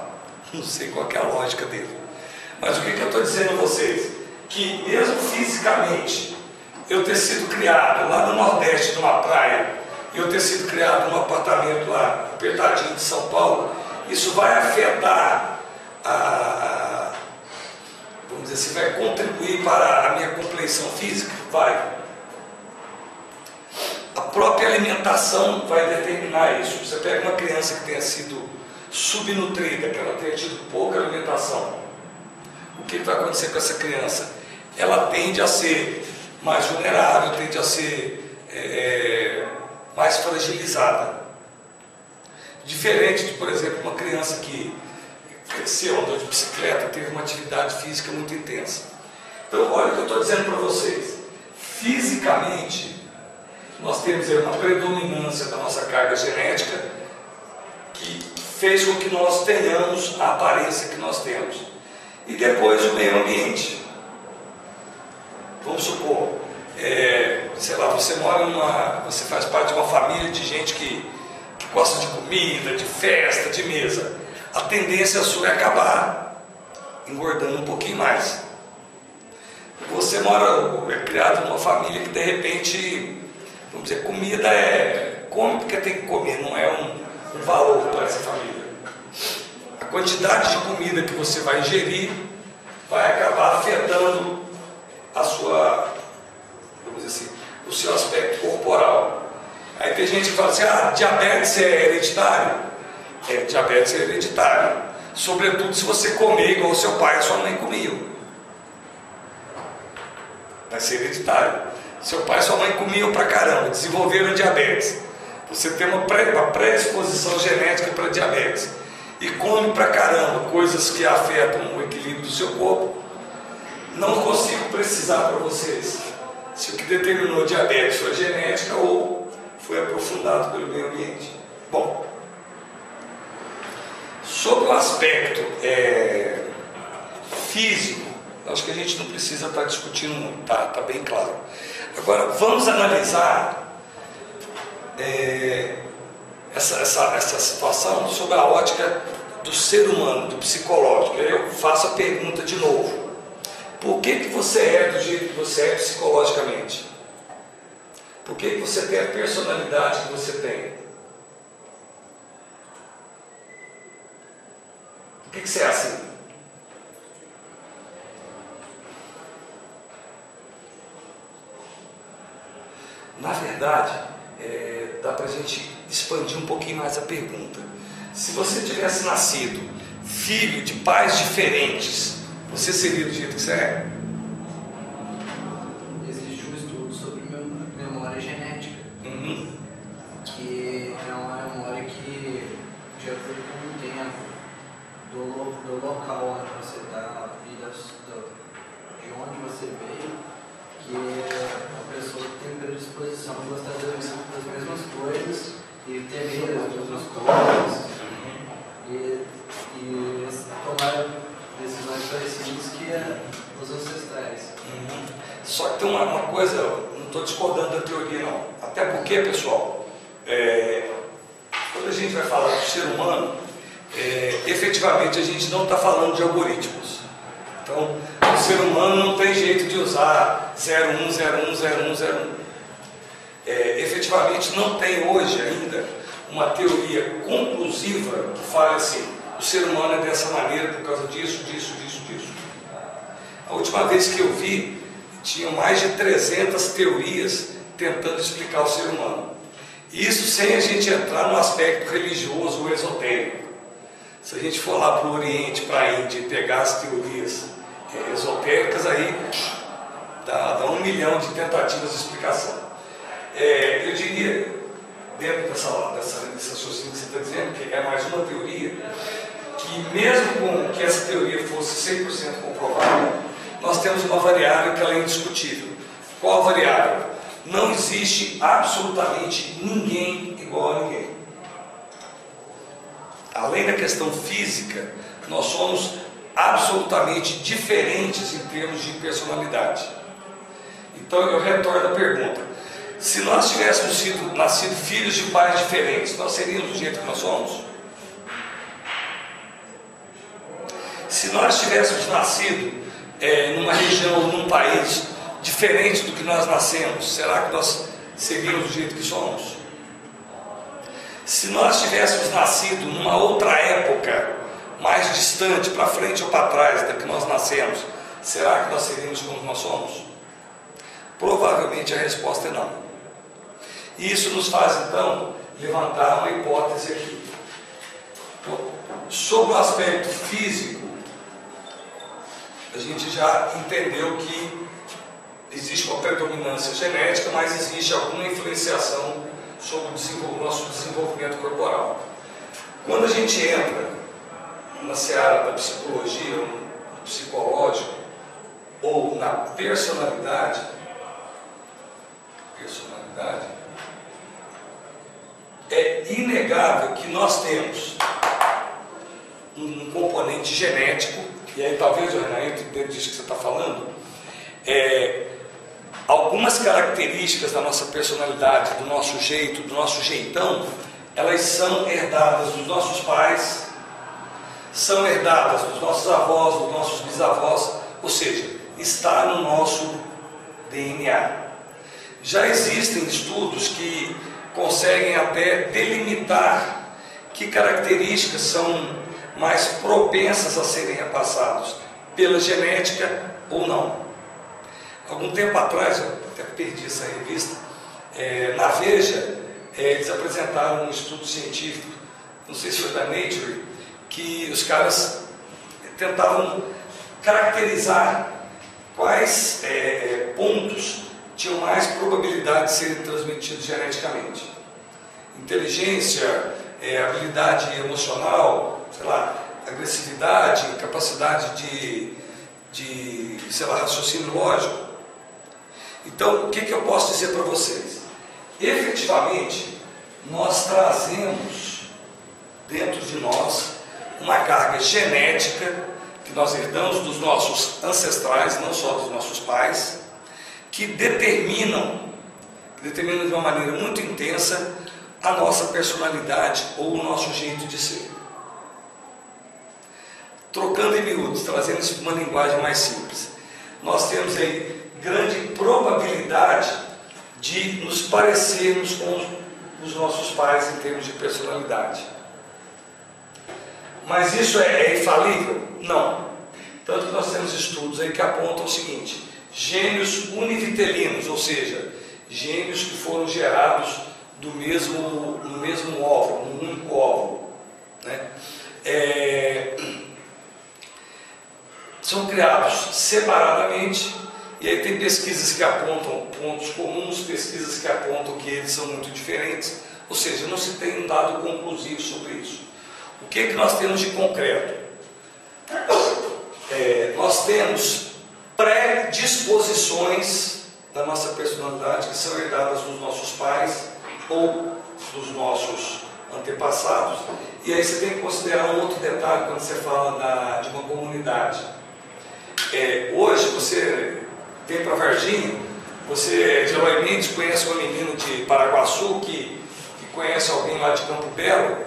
Não sei qual que é a lógica dele. Mas o que eu estou dizendo a vocês? Que mesmo fisicamente, eu ter sido criado lá no Nordeste, numa praia, eu ter sido criado num apartamento lá, apertadinho de São Paulo, isso vai afetar vamos dizer assim, vai contribuir para a minha compleição física? Vai. A própria alimentação vai determinar isso. Você pega uma criança que tenha sido subnutrida, que ela tenha tido pouca alimentação, o que vai acontecer com essa criança? Ela tende a ser mais vulnerável, tende a ser mais fragilizada. Diferente de, por exemplo, uma criança que cresceu, andou de bicicleta, teve uma atividade física muito intensa. Então, olha o que eu estou dizendo para vocês. Fisicamente, nós temos uma predominância da nossa carga genética que fez com que nós tenhamos a aparência que nós temos. E depois o meio ambiente. Vamos supor, sei lá, você faz parte de uma família de gente que gosta de comida, de festa, de mesa. A tendência sua é acabar engordando um pouquinho mais. Você é criado numa família que de repente, vamos dizer, comida come porque tem que comer, não é um valor para essa família. A quantidade de comida que você vai ingerir vai acabar afetando a sua, vamos dizer assim, o seu aspecto corporal. Aí tem gente que fala assim, diabetes é hereditário. Diabetes é hereditário, sobretudo se você comer igual o seu pai e a sua mãe comiam. Vai ser hereditário. Seu pai e sua mãe comiam pra caramba, desenvolveram diabetes. Você tem uma predisposição genética para diabetes e come pra caramba coisas que afetam o equilíbrio do seu corpo. Não consigo precisar para vocês se o que determinou diabetes foi genética ou foi aprofundado pelo meio ambiente. Bom, sobre o aspecto físico, acho que a gente não precisa estar discutindo muito, está bem claro. Agora, vamos analisar essa situação sob a ótica do ser humano, do psicológico. Aí eu faço a pergunta de novo. Por que você é do jeito que você é psicologicamente? Por que você tem a personalidade que você tem? Por que você é assim? Na verdade, dá para a gente expandir um pouquinho mais a pergunta. Se você tivesse nascido filho de pais diferentes, você seria do jeito que você é? Existe um estudo sobre memória genética, que é uma memória que, de acordo com o tempo, do local onde você está e de onde você veio, que a pessoa tem predisposição a gostar das mesmas coisas e temer as mesmas coisas e tomar decisões parecidas que os ancestrais. Só que tem uma coisa, não estou discordando da teoria não, até porque, pessoal, quando a gente vai falar do ser humano, efetivamente a gente não está falando de algoritmos. Então, o ser humano não tem jeito de usar 01, 01, 01, 01. Efetivamente não tem hoje ainda uma teoria conclusiva que fale assim, o ser humano é dessa maneira por causa disso, disso, disso, disso. A última vez que eu vi, tinham mais de 300 teorias tentando explicar o ser humano. Isso sem a gente entrar no aspecto religioso ou esotérico. Se a gente for lá para o Oriente, para a Índia e pegar as teorias esotéricas, aí dá 1 milhão de tentativas de explicação. Eu diria, dentro desse raciocínio que você está dizendo, que é mais uma teoria, que mesmo com que essa teoria fosse 100% comprovada, nós temos uma variável que ela é indiscutível. Qual a variável? Não existe absolutamente ninguém igual a ninguém. Além da questão física, nós somos absolutamente diferentes em termos de personalidade. Então eu retorno a pergunta: se nós tivéssemos nascido filhos de pais diferentes, nós seríamos do jeito que nós somos? Se nós tivéssemos nascido numa região ou num país diferente do que nós nascemos, será que nós seríamos do jeito que somos? Se nós tivéssemos nascido numa outra época, mais distante, para frente ou para trás da que nós nascemos, será que nós seríamos como nós somos? Provavelmente a resposta é não. E isso nos faz então levantar uma hipótese aqui. Sobre o aspecto físico, a gente já entendeu que existe uma predominância genética, mas existe alguma influenciação sobre o nosso desenvolvimento corporal. Quando a gente entra na seara da psicologia, no psicológico, ou na personalidade, é inegável que nós temos um componente genético, e aí talvez o Renan entre dentro disso que você está falando, algumas características da nossa personalidade, do nosso jeito, do nosso jeitão, elas são herdadas dos nossos pais, são herdadas dos nossos avós, dos nossos bisavós, ou seja, está no nosso DNA. Já existem estudos que conseguem até delimitar que características são mais propensas a serem repassadas pela genética ou não. Algum tempo atrás, eu até perdi essa revista, na Veja, eles apresentaram um estudo científico, não sei se foi da Nature, que os caras tentavam caracterizar quais pontos tinham mais probabilidade de serem transmitidos geneticamente. Inteligência, habilidade emocional, sei lá, agressividade, capacidade de sei lá, raciocínio lógico. Então, o que eu posso dizer para vocês? Efetivamente, nós trazemos dentro de nós uma carga genética que nós herdamos dos nossos ancestrais, não só dos nossos pais, que determinam de uma maneira muito intensa a nossa personalidade ou o nosso jeito de ser. Trocando em miúdos, trazendo isso para uma linguagem mais simples, nós temos aí grande probabilidade de nos parecermos com os nossos pais em termos de personalidade. Mas isso é infalível? Não. Tanto que nós temos estudos aí que apontam o seguinte: gêmeos univitelinos, ou seja, gêmeos que foram gerados no mesmo óvulo, num único óvulo, né? São criados separadamente, e aí tem pesquisas que apontam pontos comuns, pesquisas que apontam que eles são muito diferentes, ou seja, não se tem um dado conclusivo sobre isso. O que nós temos de concreto? Nós temos predisposições da nossa personalidade que são herdadas dos nossos pais ou dos nossos antepassados, e aí você tem que considerar um outro detalhe quando você fala de uma comunidade. Hoje você vem para Varginha, você geralmente conhece uma menina de Paraguaçu que conhece alguém lá de Campo Belo,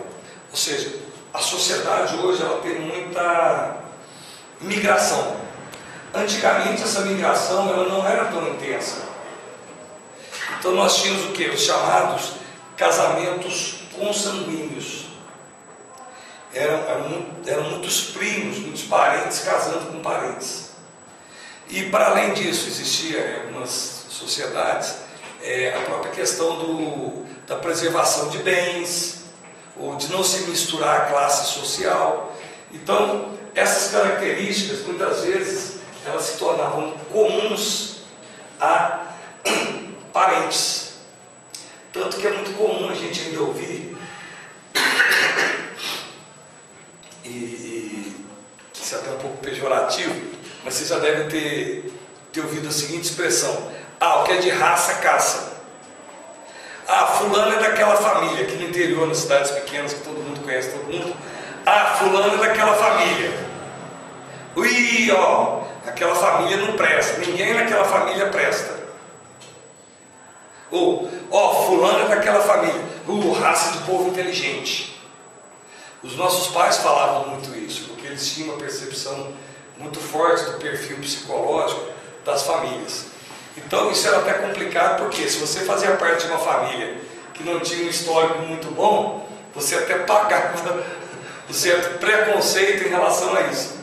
ou seja, a sociedade hoje ela tem muita migração. Antigamente essa migração ela não era tão intensa. Então nós tínhamos o que? Os chamados casamentos consanguíneos. Eram muitos primos, muitos parentes casando com parentes. E para além disso existia em algumas sociedades a própria questão da preservação de bens, ou de não se misturar a classe social. Então essas características muitas vezes elas se tornavam comuns a parentes. Tanto que é muito comum a gente ainda ouvir, e isso é até um pouco pejorativo, mas vocês já devem ter ouvido a seguinte expressão: o que é de raça, caça. Fulano é daquela família, aqui no interior, nas cidades pequenas, que todo mundo conhece todo mundo. Fulano é daquela família. Ui, ó, aquela família não presta, ninguém naquela família presta. Ou, ó, fulano é daquela família, raça de povo inteligente. Os nossos pais falavam muito isso, porque eles tinham uma percepção muito forte do perfil psicológico das famílias. Então isso era até complicado, porque se você fazia parte de uma família que não tinha um histórico muito bom, você até pagava um certo preconceito em relação a isso.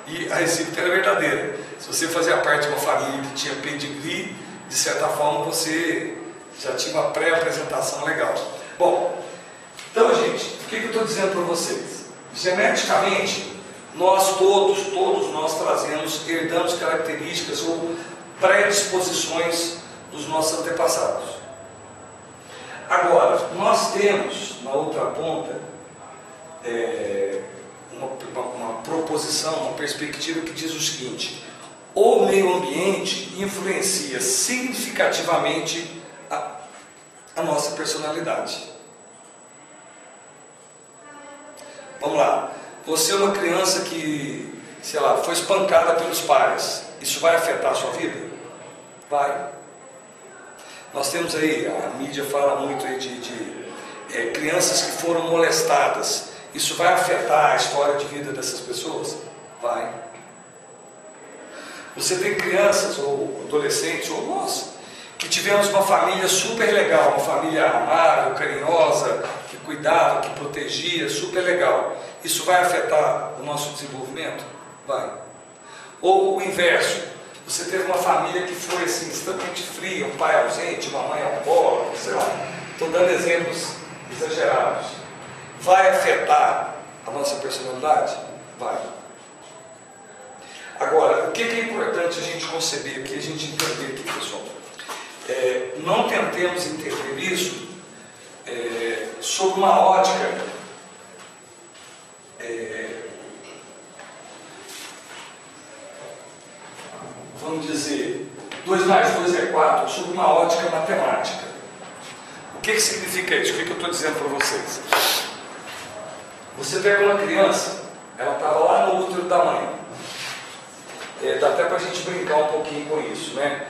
E a recíproca era verdadeira. Se você fazia parte de uma família que tinha pedigree, de certa forma você já tinha uma pré-apresentação legal. Bom, então gente, o que eu estou dizendo para vocês? Geneticamente, nós todos nós trazemos, herdamos características ou predisposições dos nossos antepassados. Agora, nós temos na outra ponta uma proposição, uma perspectiva que diz o seguinte: o meio ambiente influencia significativamente a nossa personalidade. Vamos lá, você é uma criança que, sei lá, foi espancada pelos pais, isso vai afetar a sua vida? Vai. Nós temos aí, a mídia fala muito aí de crianças que foram molestadas, isso vai afetar a história de vida dessas pessoas? Vai. Você tem crianças ou adolescentes ou nós que tivemos uma família super legal, uma família amável, carinhosa, que cuidava, que protegia, super legal. Isso vai afetar o nosso desenvolvimento? Vai. Ou o inverso, você teve uma família que foi assim, extremamente fria, um pai ausente, uma mãe alcoólatra, sei lá, estou dando exemplos exagerados. Vai afetar a nossa personalidade? Vai. Agora, o que é importante a gente conceber aqui, a gente entender aqui, pessoal? Não tentemos entender isso sob uma ótica vamos dizer 2 mais 2 é 4, sob uma ótica matemática. O que significa isso? O que eu estou dizendo para vocês? Você pega uma criança, ela estava lá no útero da mãe. Dá até para a gente brincar um pouquinho com isso, né?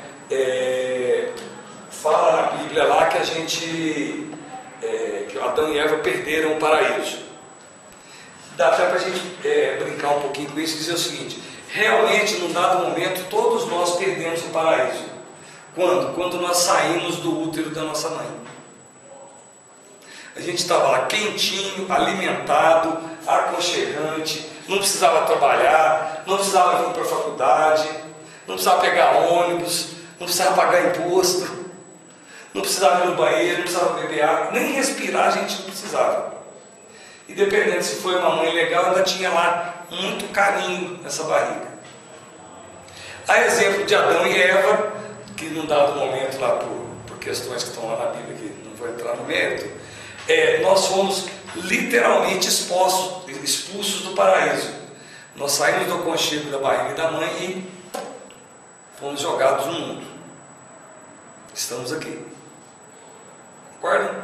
Fala na Bíblia lá que que Adão e Eva perderam o paraíso. Dá até para a gente brincar um pouquinho com isso e dizer o seguinte: realmente, num dado momento, todos nós perdemos o paraíso. Quando? Quando nós saímos do útero da nossa mãe. A gente estava lá quentinho, alimentado, aconchegante, não precisava trabalhar, não precisava vir para a faculdade, não precisava pegar ônibus, não precisava pagar imposto, não precisava ir no banheiro, não precisava beber água, nem respirar a gente não precisava. E dependendo se foi uma mãe legal, ainda tinha lá muito carinho nessa barriga. Há exemplo de Adão e Eva, que num dado momento lá, por questões que estão lá na Bíblia, que não vou entrar no mérito, nós fomos literalmente expulsos do paraíso. Nós saímos do aconchego da barriga da mãe e fomos jogados no mundo. Estamos aqui. Concordam?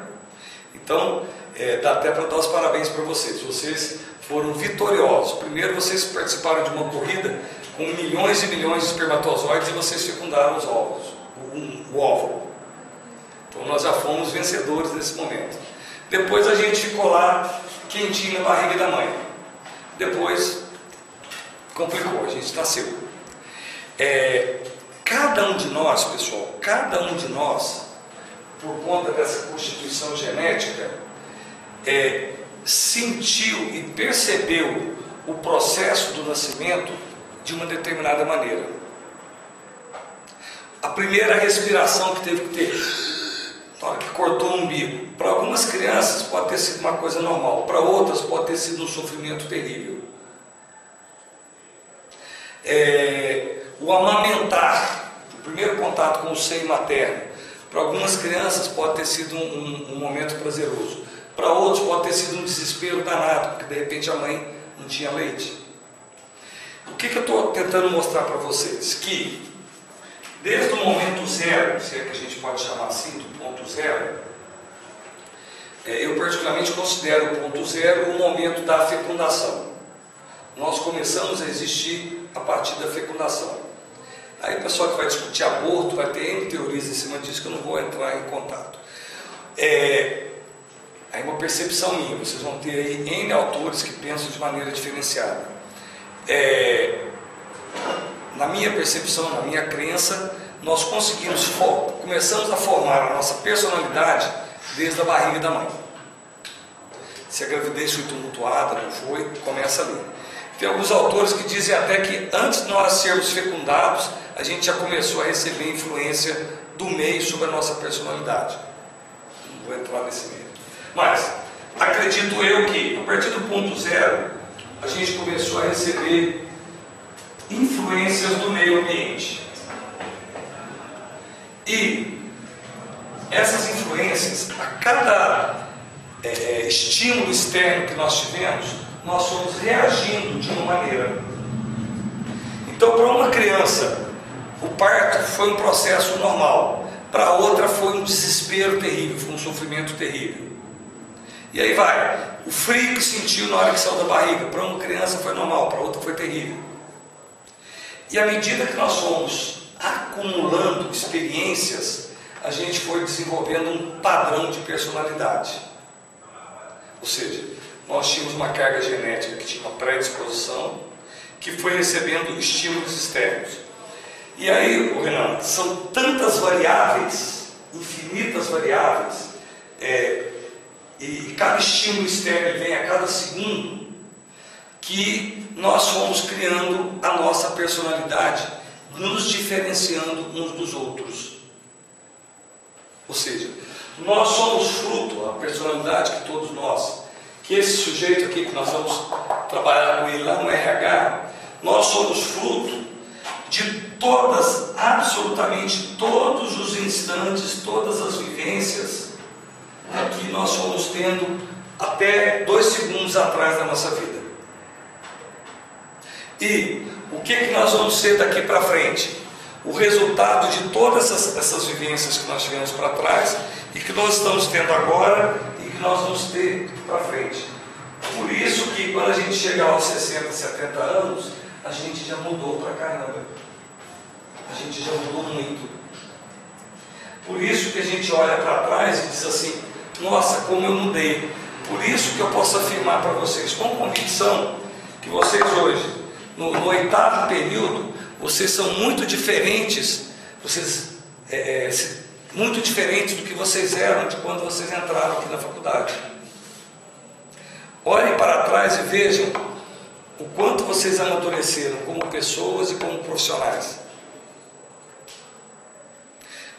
Então, dá até para dar os parabéns para vocês. Vocês foram vitoriosos. Primeiro, vocês participaram de uma corrida com milhões e milhões de espermatozoides e vocês fecundaram os ovos, o óvulo. Então, nós já fomos vencedores nesse momento. Depois a gente ficou lá quentinho na barriga da mãe. Depois complicou, a gente nasceu. Cada um de nós, pessoal, cada um de nós, por conta dessa constituição genética, sentiu e percebeu o processo do nascimento de uma determinada maneira. A primeira respiração que teve que ter, na hora que cortou o umbigo, para algumas crianças pode ter sido uma coisa normal, para outras pode ter sido um sofrimento terrível. O amamentar, o primeiro contato com o seio materno, para algumas crianças pode ter sido um momento prazeroso, para outros pode ter sido um desespero danado, porque de repente a mãe não tinha leite. O que eu estou tentando mostrar para vocês? Que desde o momento zero, se é que a gente pode chamar assim, do ponto zero, eu particularmente considero o ponto zero o momento da fecundação. nós começamos a existir a partir da fecundação. Aí o pessoal que vai discutir aborto vai ter N teorias em cima disso que eu não vou entrar em contato. Aí uma percepção minha, vocês vão ter aí N autores que pensam de maneira diferenciada. Na minha percepção, na minha crença, nós começamos a formar a nossa personalidade desde a barriga da mãe. Se a gravidez foi tumultuada, não foi, começa ali. Tem alguns autores que dizem até que antes de nós sermos fecundados, a gente já começou a receber influência do meio sobre a nossa personalidade. Não vou entrar nesse meio. Mas acredito eu que a partir do ponto zero, a gente começou a receber influências do meio ambiente. E essas influências, a cada estímulo externo que nós tivemos, nós fomos reagindo de uma maneira. Então, para uma criança, o parto foi um processo normal. Para outra foi um desespero terrível, foi um sofrimento terrível. E aí vai, o frio que sentiu na hora que saiu da barriga, para uma criança foi normal, para outra foi terrível. E à medida que nós fomos acumulando experiências, a gente foi desenvolvendo um padrão de personalidade. Ou seja, nós tínhamos uma carga genética que tinha uma predisposição, que foi recebendo estímulos externos. E aí, Renan, são tantas variáveis, infinitas variáveis, e cada estímulo externo vem a cada segundo, que nós fomos criando a nossa personalidade, nos diferenciando uns dos outros. Ou seja, nós somos fruto, a personalidade que todos nós, que esse sujeito aqui que nós vamos trabalhar com ele lá no RH, nós somos fruto de todas, absolutamente todos os instantes, todas as vivências que nós fomos tendo até 2 segundos atrás da nossa vida. E o que nós vamos ser daqui para frente? O resultado de todas essas vivências que nós tivemos para trás e que nós estamos tendo agora e que nós vamos ter para frente. Por isso que quando a gente chegar aos 60, 70 anos, a gente já mudou para caramba. A gente já mudou muito. Por isso que a gente olha para trás e diz assim: nossa, como eu mudei. Por isso que eu posso afirmar para vocês com convicção que vocês hoje, no 8º período, vocês são muito diferentes, muito diferentes do que vocês eram de quando vocês entraram aqui na faculdade. Olhem para trás e vejam o quanto vocês amadureceram como pessoas e como profissionais.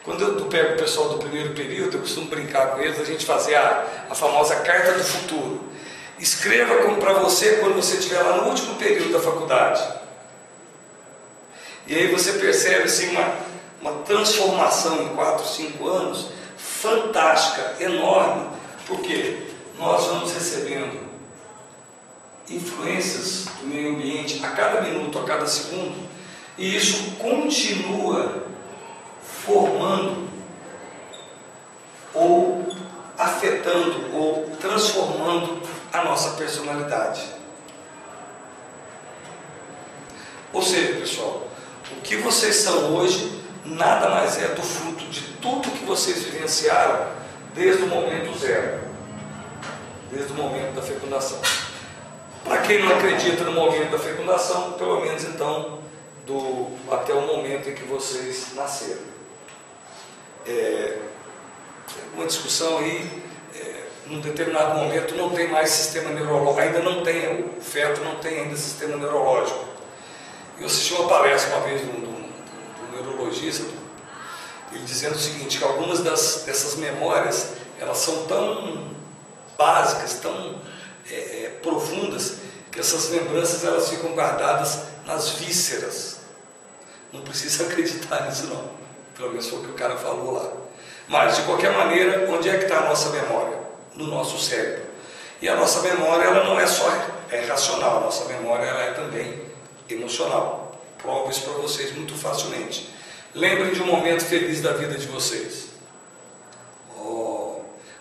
Quando eu pego o pessoal do 1º período, eu costumo brincar com eles, a gente fazer a famosa carta do futuro. Escreva como para você quando você estiver lá no último período da faculdade. E aí você percebe assim, uma transformação em 4, 5 anos fantástica, enorme, porque nós vamos recebendo influências do meio ambiente a cada minuto, a cada segundo, e isso continua formando ou afetando ou transformando a nossa personalidade. Ou seja, pessoal, o que vocês são hoje nada mais é do fruto de tudo que vocês vivenciaram desde o momento zero, desde o momento da fecundação. Para quem não acredita no momento da fecundação, pelo menos então até o momento em que vocês nasceram. Uma discussão aí, num determinado momento não tem mais sistema neurológico, ainda não tem, o feto não tem ainda sistema neurológico. Eu assisti uma palestra uma vez do neurologista, ele dizendo o seguinte, que algumas dessas memórias, elas são tão básicas, tão profundas, que essas lembranças elas ficam guardadas nas vísceras. Não precisa acreditar nisso não, pelo menos foi o que o cara falou lá. Mas de qualquer maneira, onde é que está a nossa memória? No nosso cérebro. E a nossa memória ela não é só racional, a nossa memória ela é também emocional. Provo isso para vocês muito facilmente. Lembrem de um momento feliz da vida de vocês.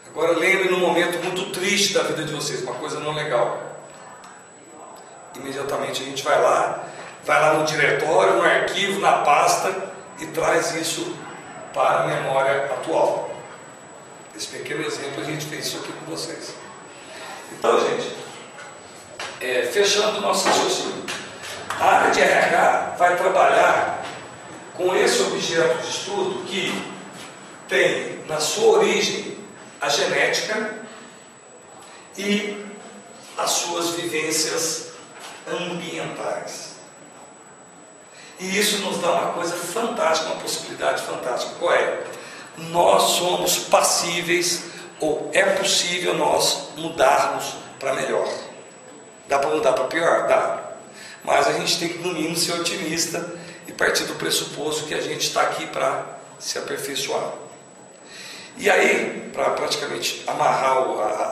Agora lembrem de um momento muito triste da vida de vocês, uma coisa não legal. imediatamente a gente vai lá no diretório, no arquivo, na pasta e traz isso para a memória atual. Esse pequeno exemplo, a gente fez isso aqui com vocês. Então, gente, fechando o nosso raciocínio, a área de RH vai trabalhar com esse objeto de estudo que tem na sua origem a genética e as suas vivências ambientais. E isso nos dá uma coisa fantástica, uma possibilidade fantástica. Qual é? Nós somos passíveis, ou é possível nós mudarmos para melhor. Dá para mudar para pior? Dá. Mas a gente tem que, no mínimo, ser otimista e partir do pressuposto que a gente está aqui para se aperfeiçoar. E aí, para praticamente amarrar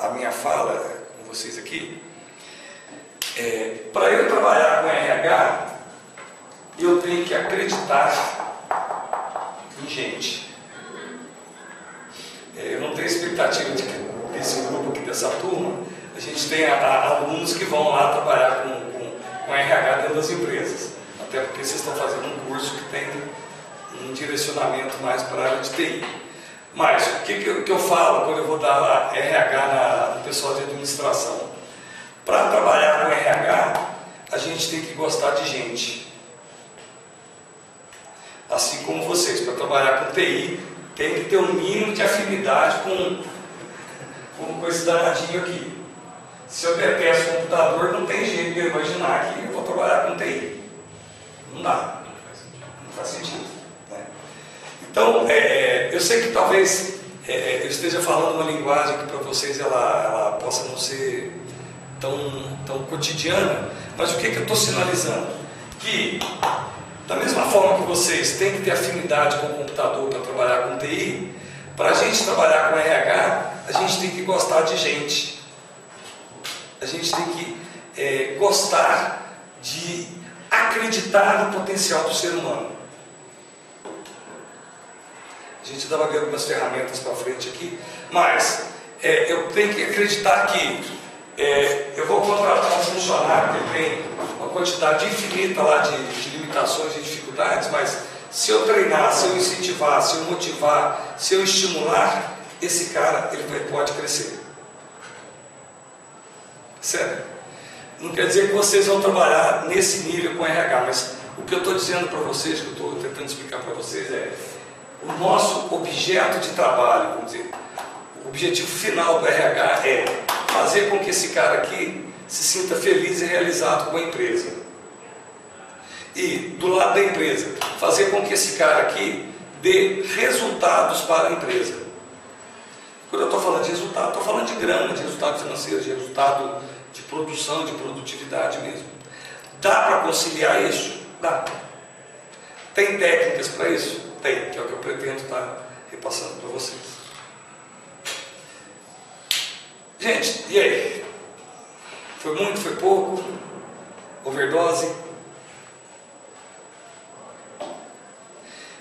a minha fala com vocês aqui, para eu trabalhar com RH, eu tenho que acreditar em gente. Eu não tenho expectativa de que desse grupo aqui, dessa turma, a gente tem alunos que vão lá trabalhar com RH dentro das empresas. Até porque vocês estão fazendo um curso que tem um direcionamento mais para a área de TI. Mas o que eu falo quando eu vou dar RH no pessoal de administração? Para trabalhar com RH, a gente tem que gostar de gente. Assim como vocês, para trabalhar com TI, tem que ter um mínimo de afinidade com esse danadinho aqui. Se eu detesto o computador, não tem jeito de eu imaginar que eu vou trabalhar com TI. Não dá. Não faz sentido. Né? Então, eu sei que talvez eu esteja falando uma linguagem que para vocês ela possa não ser tão cotidiana, mas o que eu estou sinalizando? Que, da mesma forma que vocês têm que ter afinidade com o computador para trabalhar com TI, para a gente trabalhar com RH, a gente tem que gostar de gente. A gente tem que gostar de acreditar no potencial do ser humano. A gente estava vendo umas ferramentas para frente aqui, mas eu tenho que acreditar que eu vou contratar um funcionário que tem uma quantidade infinita lá de limitações e dificuldades, mas se eu treinar, se eu incentivar, se eu motivar, se eu estimular, esse cara ele pode crescer. Sério. Não quer dizer que vocês vão trabalhar nesse nível com RH, mas o que eu estou dizendo para vocês, que eu estou tentando explicar para vocês o nosso objeto de trabalho, vamos dizer, o objetivo final do RH é fazer com que esse cara aqui se sinta feliz e realizado com a empresa. E, do lado da empresa, fazer com que esse cara aqui dê resultados para a empresa. Quando eu estou falando de resultado, estou falando de grana, de resultado financeiro, de resultado de produção, de produtividade mesmo. Dá para conciliar isso? Dá. Tem técnicas para isso? Tem, que é o que eu pretendo estar repassando para vocês. Gente, e aí? Foi muito, foi pouco? Overdose?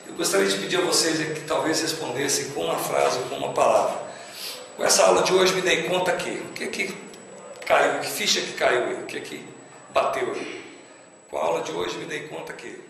Eu gostaria de pedir a vocês que talvez respondessem com uma frase ou com uma palavra. Com essa aula de hoje me dei conta que o que caiu, que ficha que caiu aí, o que bateu aí. Com a aula de hoje me dei conta que